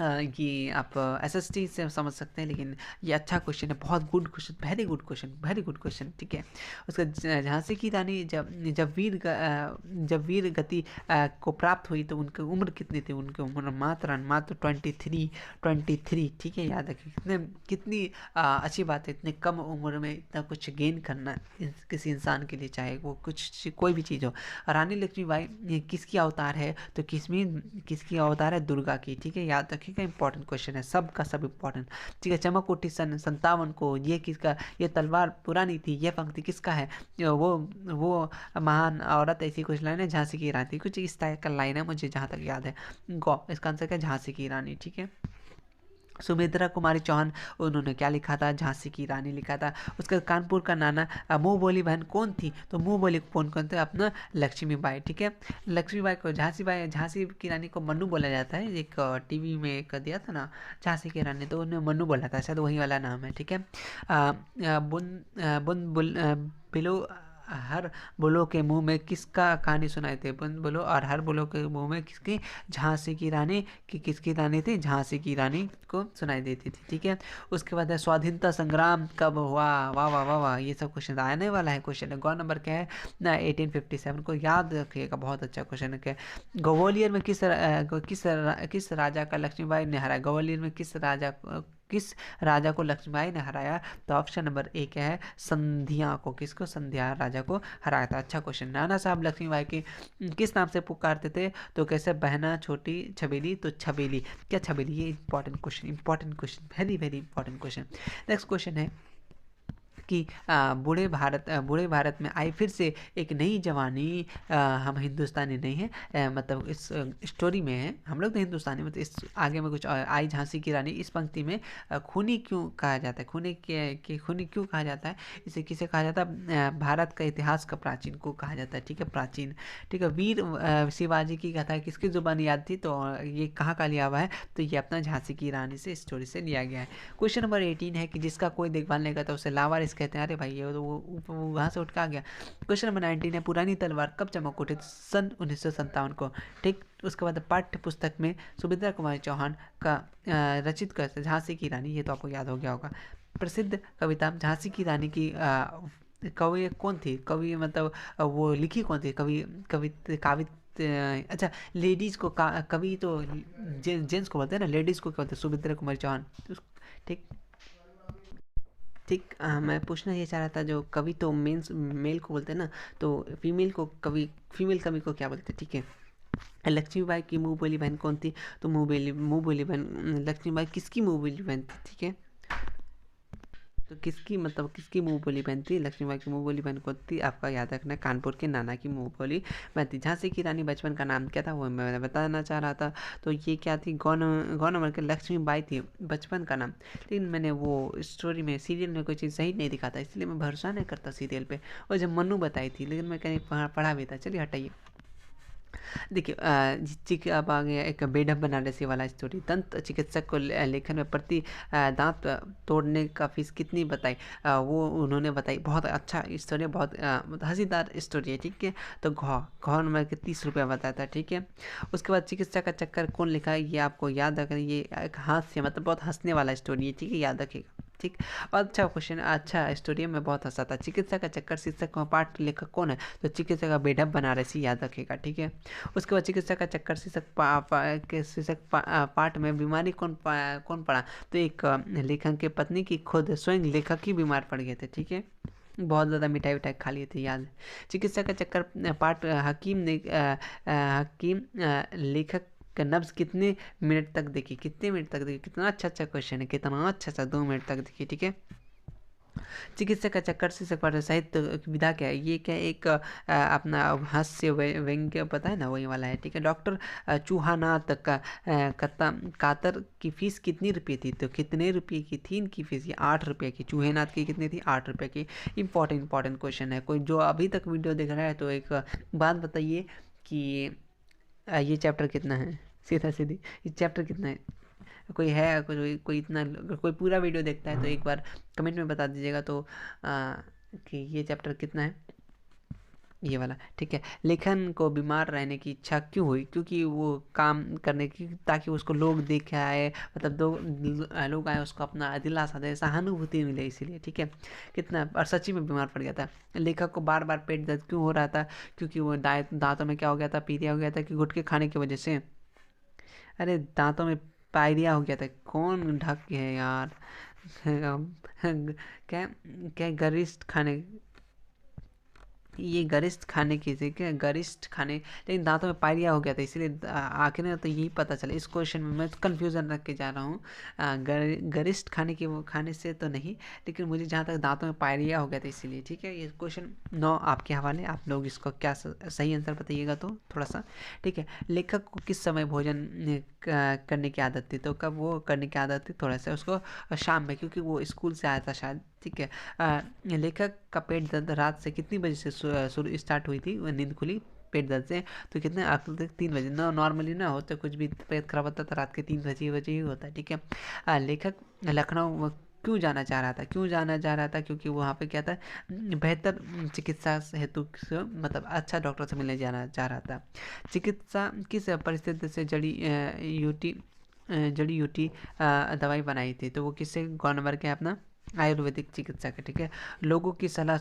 ये आप SST से समझ सकते हैं, लेकिन ये अच्छा क्वेश्चन है, बहुत good question, very good question, ठीक है। उसका झांसी की रानी जब वीर गति को प्राप्त हुई, तो उनकी उम्र कितनी थी, उनकी उम्र मात्र 23, ठीक है, याद रखिए, कितनी अच्छी बात है, इतने कम उम्र में इतना कुछ गेन करना किसी इंसान के लिए, चाहे वो कोई भी चीज़ हो। रानी लक्ष्मीबाई किसकी अवतार है, तो किसकी अवतार है, दुर्गा की, ठीक है, याद रखिएगा, इंपॉर्टेंट क्वेश्चन है, सब का सब इंपॉर्टेंट, ठीक है। चमकउठी सन 57 को, ये किसका, ये तलवार पुरानी थी, ये पंक्ति किसका है, वो महान औरत, ऐसी कुछ लाइन है, झांसी की रानी, कुछ इस टाइप का लाइन है, मुझे जहाँ तक याद है, इसका आंसर क्या है, झांसी की रानी, ठीक है। सुमित्रा कुमारी चौहान, उन्होंने क्या लिखा था, झांसी की रानी लिखा था। उसके बाद कानपुर का नाना मुँह बोली बहन कौन थी, तो मुँह बोली कौन थे, अपना लक्ष्मीबाई, ठीक है। लक्ष्मीबाई को झांसी की रानी को मन्नू बोला जाता है, एक टीवी में एक दिया था ना झांसी की रानी, तो उन्हें मन्नू बोला था, शायद वही वाला नाम है, ठीक है। बुन बुल बिलो हर बुलों के मुंह में किसका कहानी सुनाई थी, बुन बुलो और हर बुलों के मुंह में किसकी, झांसी की रानी की, किसकी रानी थी, झांसी की रानी को सुनाई देती थी, ठीक है। उसके बाद है स्वाधीनता संग्राम कब हुआ, वाह वाह वाह वाह, ये सब क्वेश्चन आने वाला है। क्वेश्चन है गौ नंबर क्या है ना, 1857 को याद रखिएगा, बहुत अच्छा क्वेश्चन है। क्या ग्वालियर में किस राजा का लक्ष्मीबाई ने हराया, ग्वालियर में किस राजा को लक्ष्मीबाई ने हराया, तो ऑप्शन नंबर ए क्या है, संध्या को, किसको, संध्या राजा को हराया था। अच्छा क्वेश्चन। नाना साहब लक्ष्मीबाई की किस नाम से पुकारते थे, तो कैसे, बहना, छोटी, छबीली, तो छबीली, क्या छबीली, ये important question, very very important question. Next question है कि बूढ़े भारत में आई फिर से एक नई जवानी, हम हिंदुस्तानी नहीं है, मतलब इस स्टोरी में है, हम लोग तो हिंदुस्तानी, मतलब इस आगे में कुछ आई झांसी की रानी, इस पंक्ति में खूनी क्यों कहा जाता है, खूनी क्यों कहा जाता है, इसे किसे कहा जाता है, भारत का इतिहास का प्राचीन को कहा जाता है, ठीक है, प्राचीन, ठीक है। वीर शिवाजी की कथा किसकी जुबानी याद थी, तो ये कहाँ का लिया हुआ है, तो ये अपना झांसी की रानी से स्टोरी से लिया गया है। क्वेश्चन नंबर 18 है कि जिसका कोई देखभाल नहीं करता उसे लावारिस कहते हैं। अरे भाई ये तो वो वहाँ से उठ के आ गया। क्वेश्चन नंबर 19 है पुरानी तलवार कब चमक उठी, सन 1957 को, ठीक। उसके बाद पाठ्य पुस्तक में सुमित्रा कुमारी चौहान का रचित करते झांसी की रानी, ये तो आपको याद हो गया होगा। प्रसिद्ध कविता झांसी की रानी की कवि कौन थी, कवि मतलब वो लिखी कौन थी, अच्छा लेडीज़ को कवि तो जेंट्स को बोलते हैं ना, लेडीज़ को क्या बोलते हैं, सुमित्रा कुमारी चौहान, ठीक ठीक। मैं पूछना ये चाह रहा था, जो कवि तो मेल को बोलते हैं ना, तो फीमेल कवि को क्या बोलते हैं, ठीक है। लक्ष्मीबाई की मुँह बोली बहन कौन थी, तो मुँह बोली बहन लक्ष्मीबाई किसकी मुँह बोली बहन थी, ठीक है। तो किसकी मुँह बोली बहन थी, लक्ष्मीबाई की मुँह बोली बहन कौन थी, आपका याद रखना है, कानपुर के नाना की मुँह बोली बहन थी। झांसी की रानी बचपन का नाम क्या था, वो मैं बताना चाह रहा था, तो ये क्या थी, गौ नंबर के लक्ष्मीबाई थी बचपन का नाम। लेकिन मैंने वो स्टोरी में सीरियल में कोई चीज़ सही नहीं दिखाता, इसलिए मैं भरोसा नहीं करता सीरियल पे, और जब मन्नू बताई थी, लेकिन मैं कहीं पढ़ा भी था। चलिए हटाइए। देखिए अब आ गया एक बेढप बनारसी वाला स्टोरी। दंत चिकित्सक को लेखन में प्रति दांत तोड़ने का फीस कितनी बताई, वो उन्होंने बताई। बहुत अच्छा स्टोरी है, बहुत हंसीदार स्टोरी है, ठीक है। तो घौ नंबर के 30 रुपये बताया था, ठीक है। उसके बाद चिकित्सा का चक्कर कौन लिखा है, ये आपको याद रखना, ये एक हास्य मतलब बहुत हंसने वाला स्टोरी है, ठीक है, याद रखिएगा, ठीक। और अच्छा क्वेश्चन, अच्छा स्टोरी में बहुत हंसा था। चिकित्सा का चक्कर शीर्षक का पाठ लेखक कौन है, तो चिकित्सा का बेढप बनारसी, याद रखिएगा, ठीक है। उसके बाद चिकित्सा का चक्कर शीर्षक पाठ में बीमारी कौन पड़ा, तो एक लेखक की पत्नी की खुद स्वयं लेखक ही बीमार पड़ गए थे, ठीक है। बहुत ज़्यादा मिठाई विठाई खा लिए थे, याद है। चिकित्सा का चक्कर पाठ हकीम लेखक का नब्ज कितने मिनट तक देखी, कितना अच्छा अच्छा क्वेश्चन है, कितना अच्छा अच्छा, 2 मिनट तक देखी, ठीक है। चिकित्सक का चक्कर से पर साहित्य विधा क्या है, ये क्या एक अपना हास्य व्यंग्य पता है ना, वही वाला है, ठीक है। डॉक्टर चूहानाथ का कातर की फीस कितनी रुपये थी, तो कितने रुपये की थी इनकी फीस, ये 8 रुपये की। चूहेनाथ की कितनी थी, 8 रुपये की। इंपॉर्टेंट क्वेश्चन है। कोई जो अभी तक वीडियो देख रहा है तो एक बात बताइए कि ये चैप्टर कितना है, सीधा सीधी ये चैप्टर कितना है, कोई है, कोई इतना, अगर कोई पूरा वीडियो देखता है तो एक बार कमेंट में बता दीजिएगा, तो कि ये चैप्टर कितना है, ये वाला, ठीक है। लेखन को बीमार रहने की इच्छा क्यों हुई, क्योंकि वो काम करने की, ताकि उसको लोग देखे आए, मतलब दो लोग आए उसको अपना दिलासा दे, सहानुभूति मिले, इसीलिए, ठीक है। कितना, और सच्ची में बीमार पड़ गया था। लेखक को बार बार पेट दर्द क्यों हो रहा था, क्योंकि वो दांतों में क्या हो गया था, पीलिया हो गया था, कि गुटखे खाने की वजह से, अरे दांतों में पायरिया हो गया था, कौन ढक के है यार क्या क्या गरिष्ठ खाने, ये गरिष्ठ खाने की थी क्या, गरिष्ठ खाने, लेकिन दांतों में पायरिया हो गया था, इसीलिए आखिर में तो यही पता चला। इस क्वेश्चन में मैं कंफ्यूजन रख के जा रहा हूँ। गरिष्ठ खाने की वो खाने से तो नहीं, लेकिन मुझे जहाँ तक दांतों में पायरिया हो गया था इसीलिए। ठीक है, ये क्वेश्चन 9 आपके हवाले, आप लोग इसको क्या सही आंसर बताइएगा तो थोड़ा सा। ठीक है, लेखक को किस समय भोजन करने की आदत थी, तो कब वो करने की आदत थी, थोड़ा सा उसको शाम में, क्योंकि वो स्कूल से आया था शायद। ठीक है, लेखक का पेट दर्द रात से कितनी बजे से शुरू स्टार्ट हुई थी, वो नींद खुली पेट दर्द से, तो कितने आखिर तक 3 बजे ना, नॉर्मली ना होता कुछ भी पेट खराब होता तो रात के 3 बजे ही होता है। ठीक है, लेखक लखनऊ क्यों जाना चाह रहा था, क्यों जाना चाह रहा था, क्योंकि वहाँ पे क्या था, बेहतर चिकित्सा हेतु मतलब अच्छा डॉक्टर से मिलने जाना चाह रहा था। चिकित्सा किस परिस्थिति से जड़ी यूटी दवाई बनाई थी, तो वो किससे, कौन नंबर के अपना आयुर्वेदिक चिकित्सा के। ठीक है, लोगों की सलाह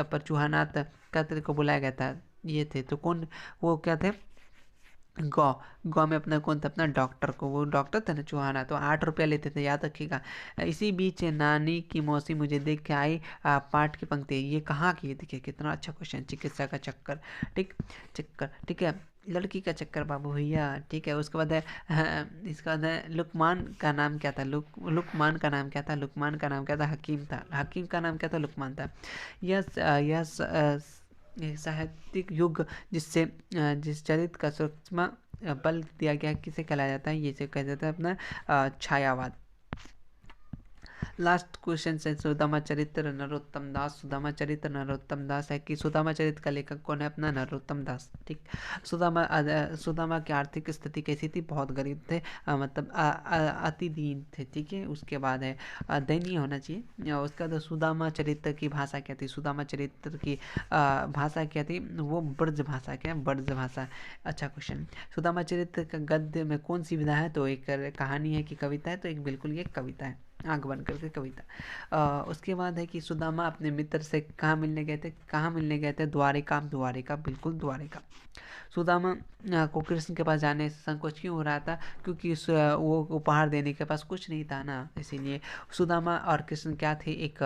पर चूहानात कत्र को बुलाया गया था, ये थे तो कौन, वो क्या थे, गौ गौ में अपना कौन था, अपना डॉक्टर को, वो डॉक्टर थे ना चूहाना, तो 8 रुपया लेते थे, याद रखिएगा। इसी बीच नानी की मौसी मुझे देख के आई, पाठ की पंक्ति, ये कहाँ की है, देखिए कितना अच्छा क्वेश्चन, चिकित्सा का चक्कर। ठीक, चक्कर, ठीक है, लड़की का चक्कर बाबू भैया। ठीक है, उसके बाद है इसके बाद है लुकमान का नाम क्या था, लुकमान का नाम क्या था, लुकमान का नाम क्या था, हकीम था, हकीम का नाम क्या था, लुकमान था। यह साहित्यिक युग जिस चरित्र का सूक्ष्म बल दिया गया किसे कहलाया जाता है, ये से कहा जाता है अपना छायावाद। लास्ट क्वेश्चन से सुदामा चरित्र नरोत्तम दास, सुदामा चरित्र नरोत्तम दास है कि सुदामा चरित्र का लेखक कौन है, अपना नरोत्तम दास। ठीक, सुदामा की आर्थिक स्थिति कैसी थी, बहुत गरीब थे, मतलब अति दीन थे। ठीक है, उसके बाद है दयनीय होना चाहिए। उसका तो सुदामा चरित्र की भाषा क्या थी, सुदामा चरित्र की भाषा क्या थी, वो ब्रज भाषा, क्या ब्रज भाषा। अच्छा क्वेश्चन, सुदामा चरित्र का गद्य में कौन सी विधा है, तो एक कहानी है कि कविता है, तो एक बिल्कुल ये कविता है, आंख बंद करके कविता। उसके बाद है कि सुदामा अपने मित्र से कहाँ मिलने गए थे, कहाँ मिलने गए थे, द्वारिका, द्वारिका, बिल्कुल द्वारिका। सुदामा को कृष्ण के पास जाने से संकोच क्यों हो रहा था, क्योंकि वो उपहार देने के पास कुछ नहीं था ना, इसीलिए। सुदामा और कृष्ण क्या थे, एक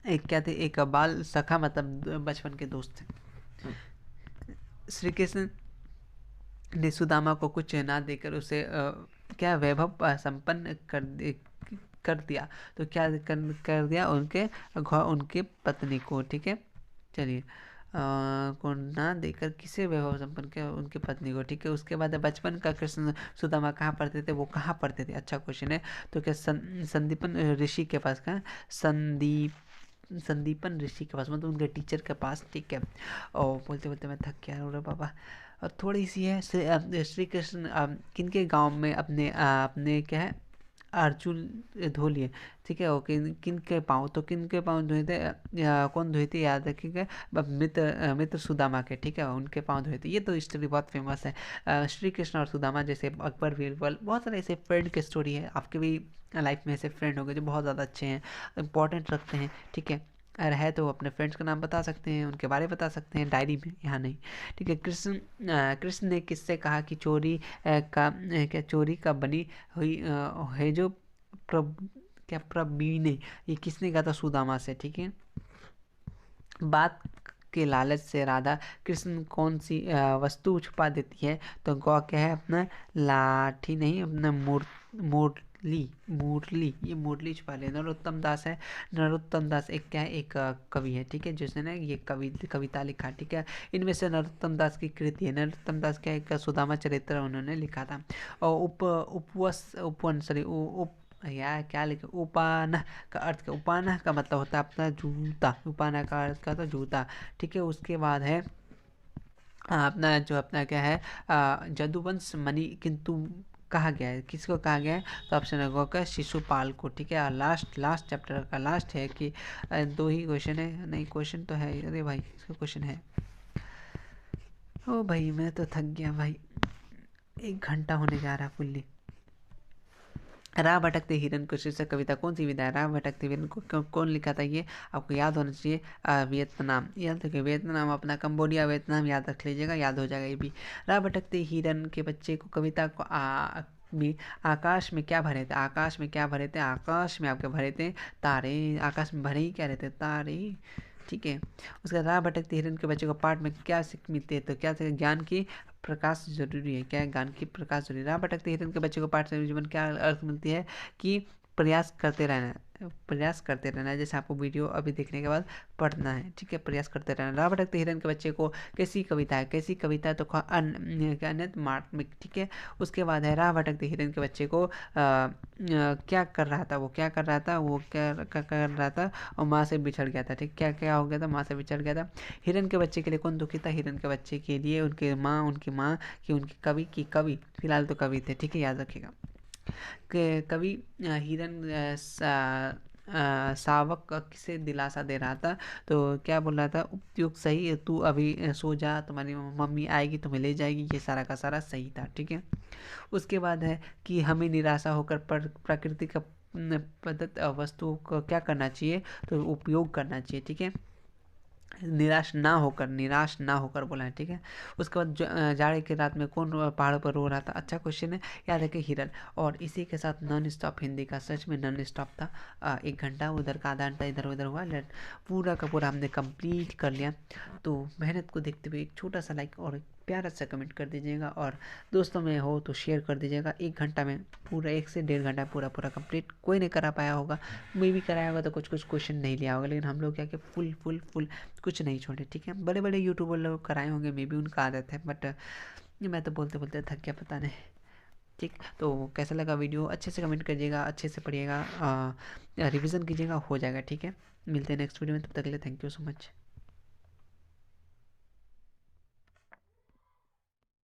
क्या थे, एक बाल सखा, मतलब बचपन के दोस्त थे। श्री कृष्ण ने सुदामा को कुछ ना देकर उसे क्या वैभव संपन्न कर दिया, तो क्या कर दिया, उनके पत्नी को। ठीक है, चलिए को ना देकर किसे वैभव संपन्न किया, उनकी पत्नी को। ठीक है, उसके बाद बचपन का कृष्ण सुदामा कहाँ पढ़ते थे, वो कहाँ पढ़ते थे, अच्छा क्वेश्चन है। तो क्या संदीपन ऋषि के पास, कहाँ, संदीपन ऋषि के पास, मतलब उनके टीचर के पास। ठीक है, और बोलते बोलते मैं थक गया रे बाबा। और थोड़ी सी है श्री कृष्ण किनके गांव में अपने क्या है अर्जुन धो लिए। ठीक है, वो किनके पाँव, तो किनके पाँव धोए थे, कौन धोए थे, याद रखिएगा, मित्र सुदामा के। ठीक है, उनके पाँव धोए थे। ये तो स्टोरी बहुत फेमस है, श्री कृष्ण और सुदामा जैसे, अकबर बीरबल, बहुत सारे ऐसे फ्रेंड की स्टोरी है। आपके भी लाइफ में ऐसे फ्रेंड हो गए जो बहुत ज़्यादा अच्छे हैं, इंपॉर्टेंट रखते हैं। ठीक है, अगर है तो अपने फ्रेंड्स का नाम बता सकते हैं, उनके बारे में बता सकते हैं डायरी में, यहाँ नहीं। ठीक है, कृष्ण ने किससे कहा कि क्या चोरी का बनी हुई है जो क्या प्रवीणे, ये किसने कहा था, सुदामा से। ठीक है, बात के लालच से राधा कृष्ण कौन सी वस्तु छुपा देती है, तो गौ क्या है, अपना लाठी नहीं, अपना मुरली, ये मुरली छुपा ले। नरोत्तम दास है, नरोत्तम दास एक क्या है, एक कवि है। ठीक है, जिसने ना ये कविता लिखा। ठीक है, इनमें से नरोत्तम दास की कृति है, नरोत्तम दास क्या, एक सुदामा चरित्र उन्होंने लिखा था। और उपवन सॉरी उप यार क्या लिखे, उपान का अर्थ क्या, उपाना का मतलब होता है अपना जूता, उपाना का अर्थ का तो जूता। ठीक है, उसके बाद है अपना जो अपना क्या है जदुवंश मणि किंतु कहा गया है, किसको कहा गया है, तो ऑप्शन होगा शिशुपाल को। ठीक है, और लास्ट चैप्टर का लास्ट है कि 2 ही क्वेश्चन है, नहीं क्वेश्चन तो है, अरे भाई इसका क्वेश्चन है। ओ भाई मैं तो थक गया भाई, 1 घंटा होने जा रहा फुल्ली। राह भटकते हिरन को शीर्षक कविता कौन सी विधा है, राह भटकते हिरन को कौन लिखा था, ये आपको याद होना चाहिए। वियतनाम, याद रखिए, वियतनाम अपना कंबोडिया वियतनाम याद रख लीजिएगा, याद हो जाएगा ये भी। राह भटकते हिरन के बच्चे को कविता को में आकाश में क्या भरे थे, आकाश में क्या भरे थे, आकाश में आपके भरे थे तारे, आकाश में भरे ही क्या रहते तारे। ठीक है। उसका राह भटकते हिरन के बच्चे को पाठ में क्या सीख मिलती है, तो क्या ज्ञान की प्रकाश जरूरी है, क्या ज्ञान की प्रकाश जरूरी है। राह भटकते हिरन के बच्चे को पाठ से जीवन क्या अर्थ मिलती है कि प्रयास करते रहना है, प्रयास करते रहना है, जैसे आपको वीडियो अभी देखने के बाद पढ़ना है, ठीक है, प्रयास करते रहना। राह भटकते हिरन के बच्चे को कैसी कविता है, कैसी कविता है, तो अनंत मार्मिक, ठीक है। उसके बाद है राह भटकते हिरन के बच्चे को क्या कर रहा था, वो क्या कर रहा था, वो क्या कर रहा था, और माँ से बिछड़ गया था, ठीक, क्या क्या हो गया था, माँ से बिछड़ गया था। हिरन के बच्चे के लिए कौन दुखी था, हिरन के बच्चे के लिए उनकी माँ की उनकी कवि फिलहाल तो कवि थे, ठीक है, याद रखिएगा। कवि हिरन शावक से दिलासा दे रहा था, तो क्या बोल रहा था, उपयुक्त सही, तू अभी सो जा, तुम्हारी मम्मी आएगी तुम्हें ले जाएगी, ये सारा का सारा सही था, ठीक है। उसके बाद है कि हमें निराशा होकर प्रकृति का प्रदत्त वस्तुओं को क्या करना चाहिए, तो उपयोग करना चाहिए, ठीक है। निराश ना होकर बोला है, ठीक है। उसके बाद जाड़े की रात में कौन पहाड़ों पर रो रहा था, अच्छा क्वेश्चन है, याद रखिए हिरन। और इसी के साथ नॉन स्टॉप हिंदी का सच में नॉन स्टॉप था, 1 घंटा उधर का, आधा घंटा इधर उधर हुआ, पूरा का पूरा हमने कंप्लीट कर लिया। तो मेहनत को देखते हुए एक छोटा सा लाइक और प्यारा सा कमेंट कर दीजिएगा, और दोस्तों में हो तो शेयर कर दीजिएगा। 1 घंटा में पूरा 1 से 1.5 घंटा पूरा कंप्लीट कोई नहीं करा पाया होगा, मैं भी कराया होगा तो कुछ कुछ क्वेश्चन नहीं लिया होगा, लेकिन हम लोग क्या कि फुल कुछ नहीं छोड़े, ठीक है। बड़े बड़े यूट्यूबर लोग कराए होंगे, मे भी उनका आदत है, बट मैं तो बोलते बोलते थक गया, पता नहीं, ठीक। तो कैसा लगा वीडियो, अच्छे से कमेंट करिएगा, अच्छे से पढ़िएगा, रिवीजन कीजिएगा, हो जाएगा, ठीक है। मिलते हैं नेक्स्ट वीडियो में, तब तक के लिए थैंक यू सो मच।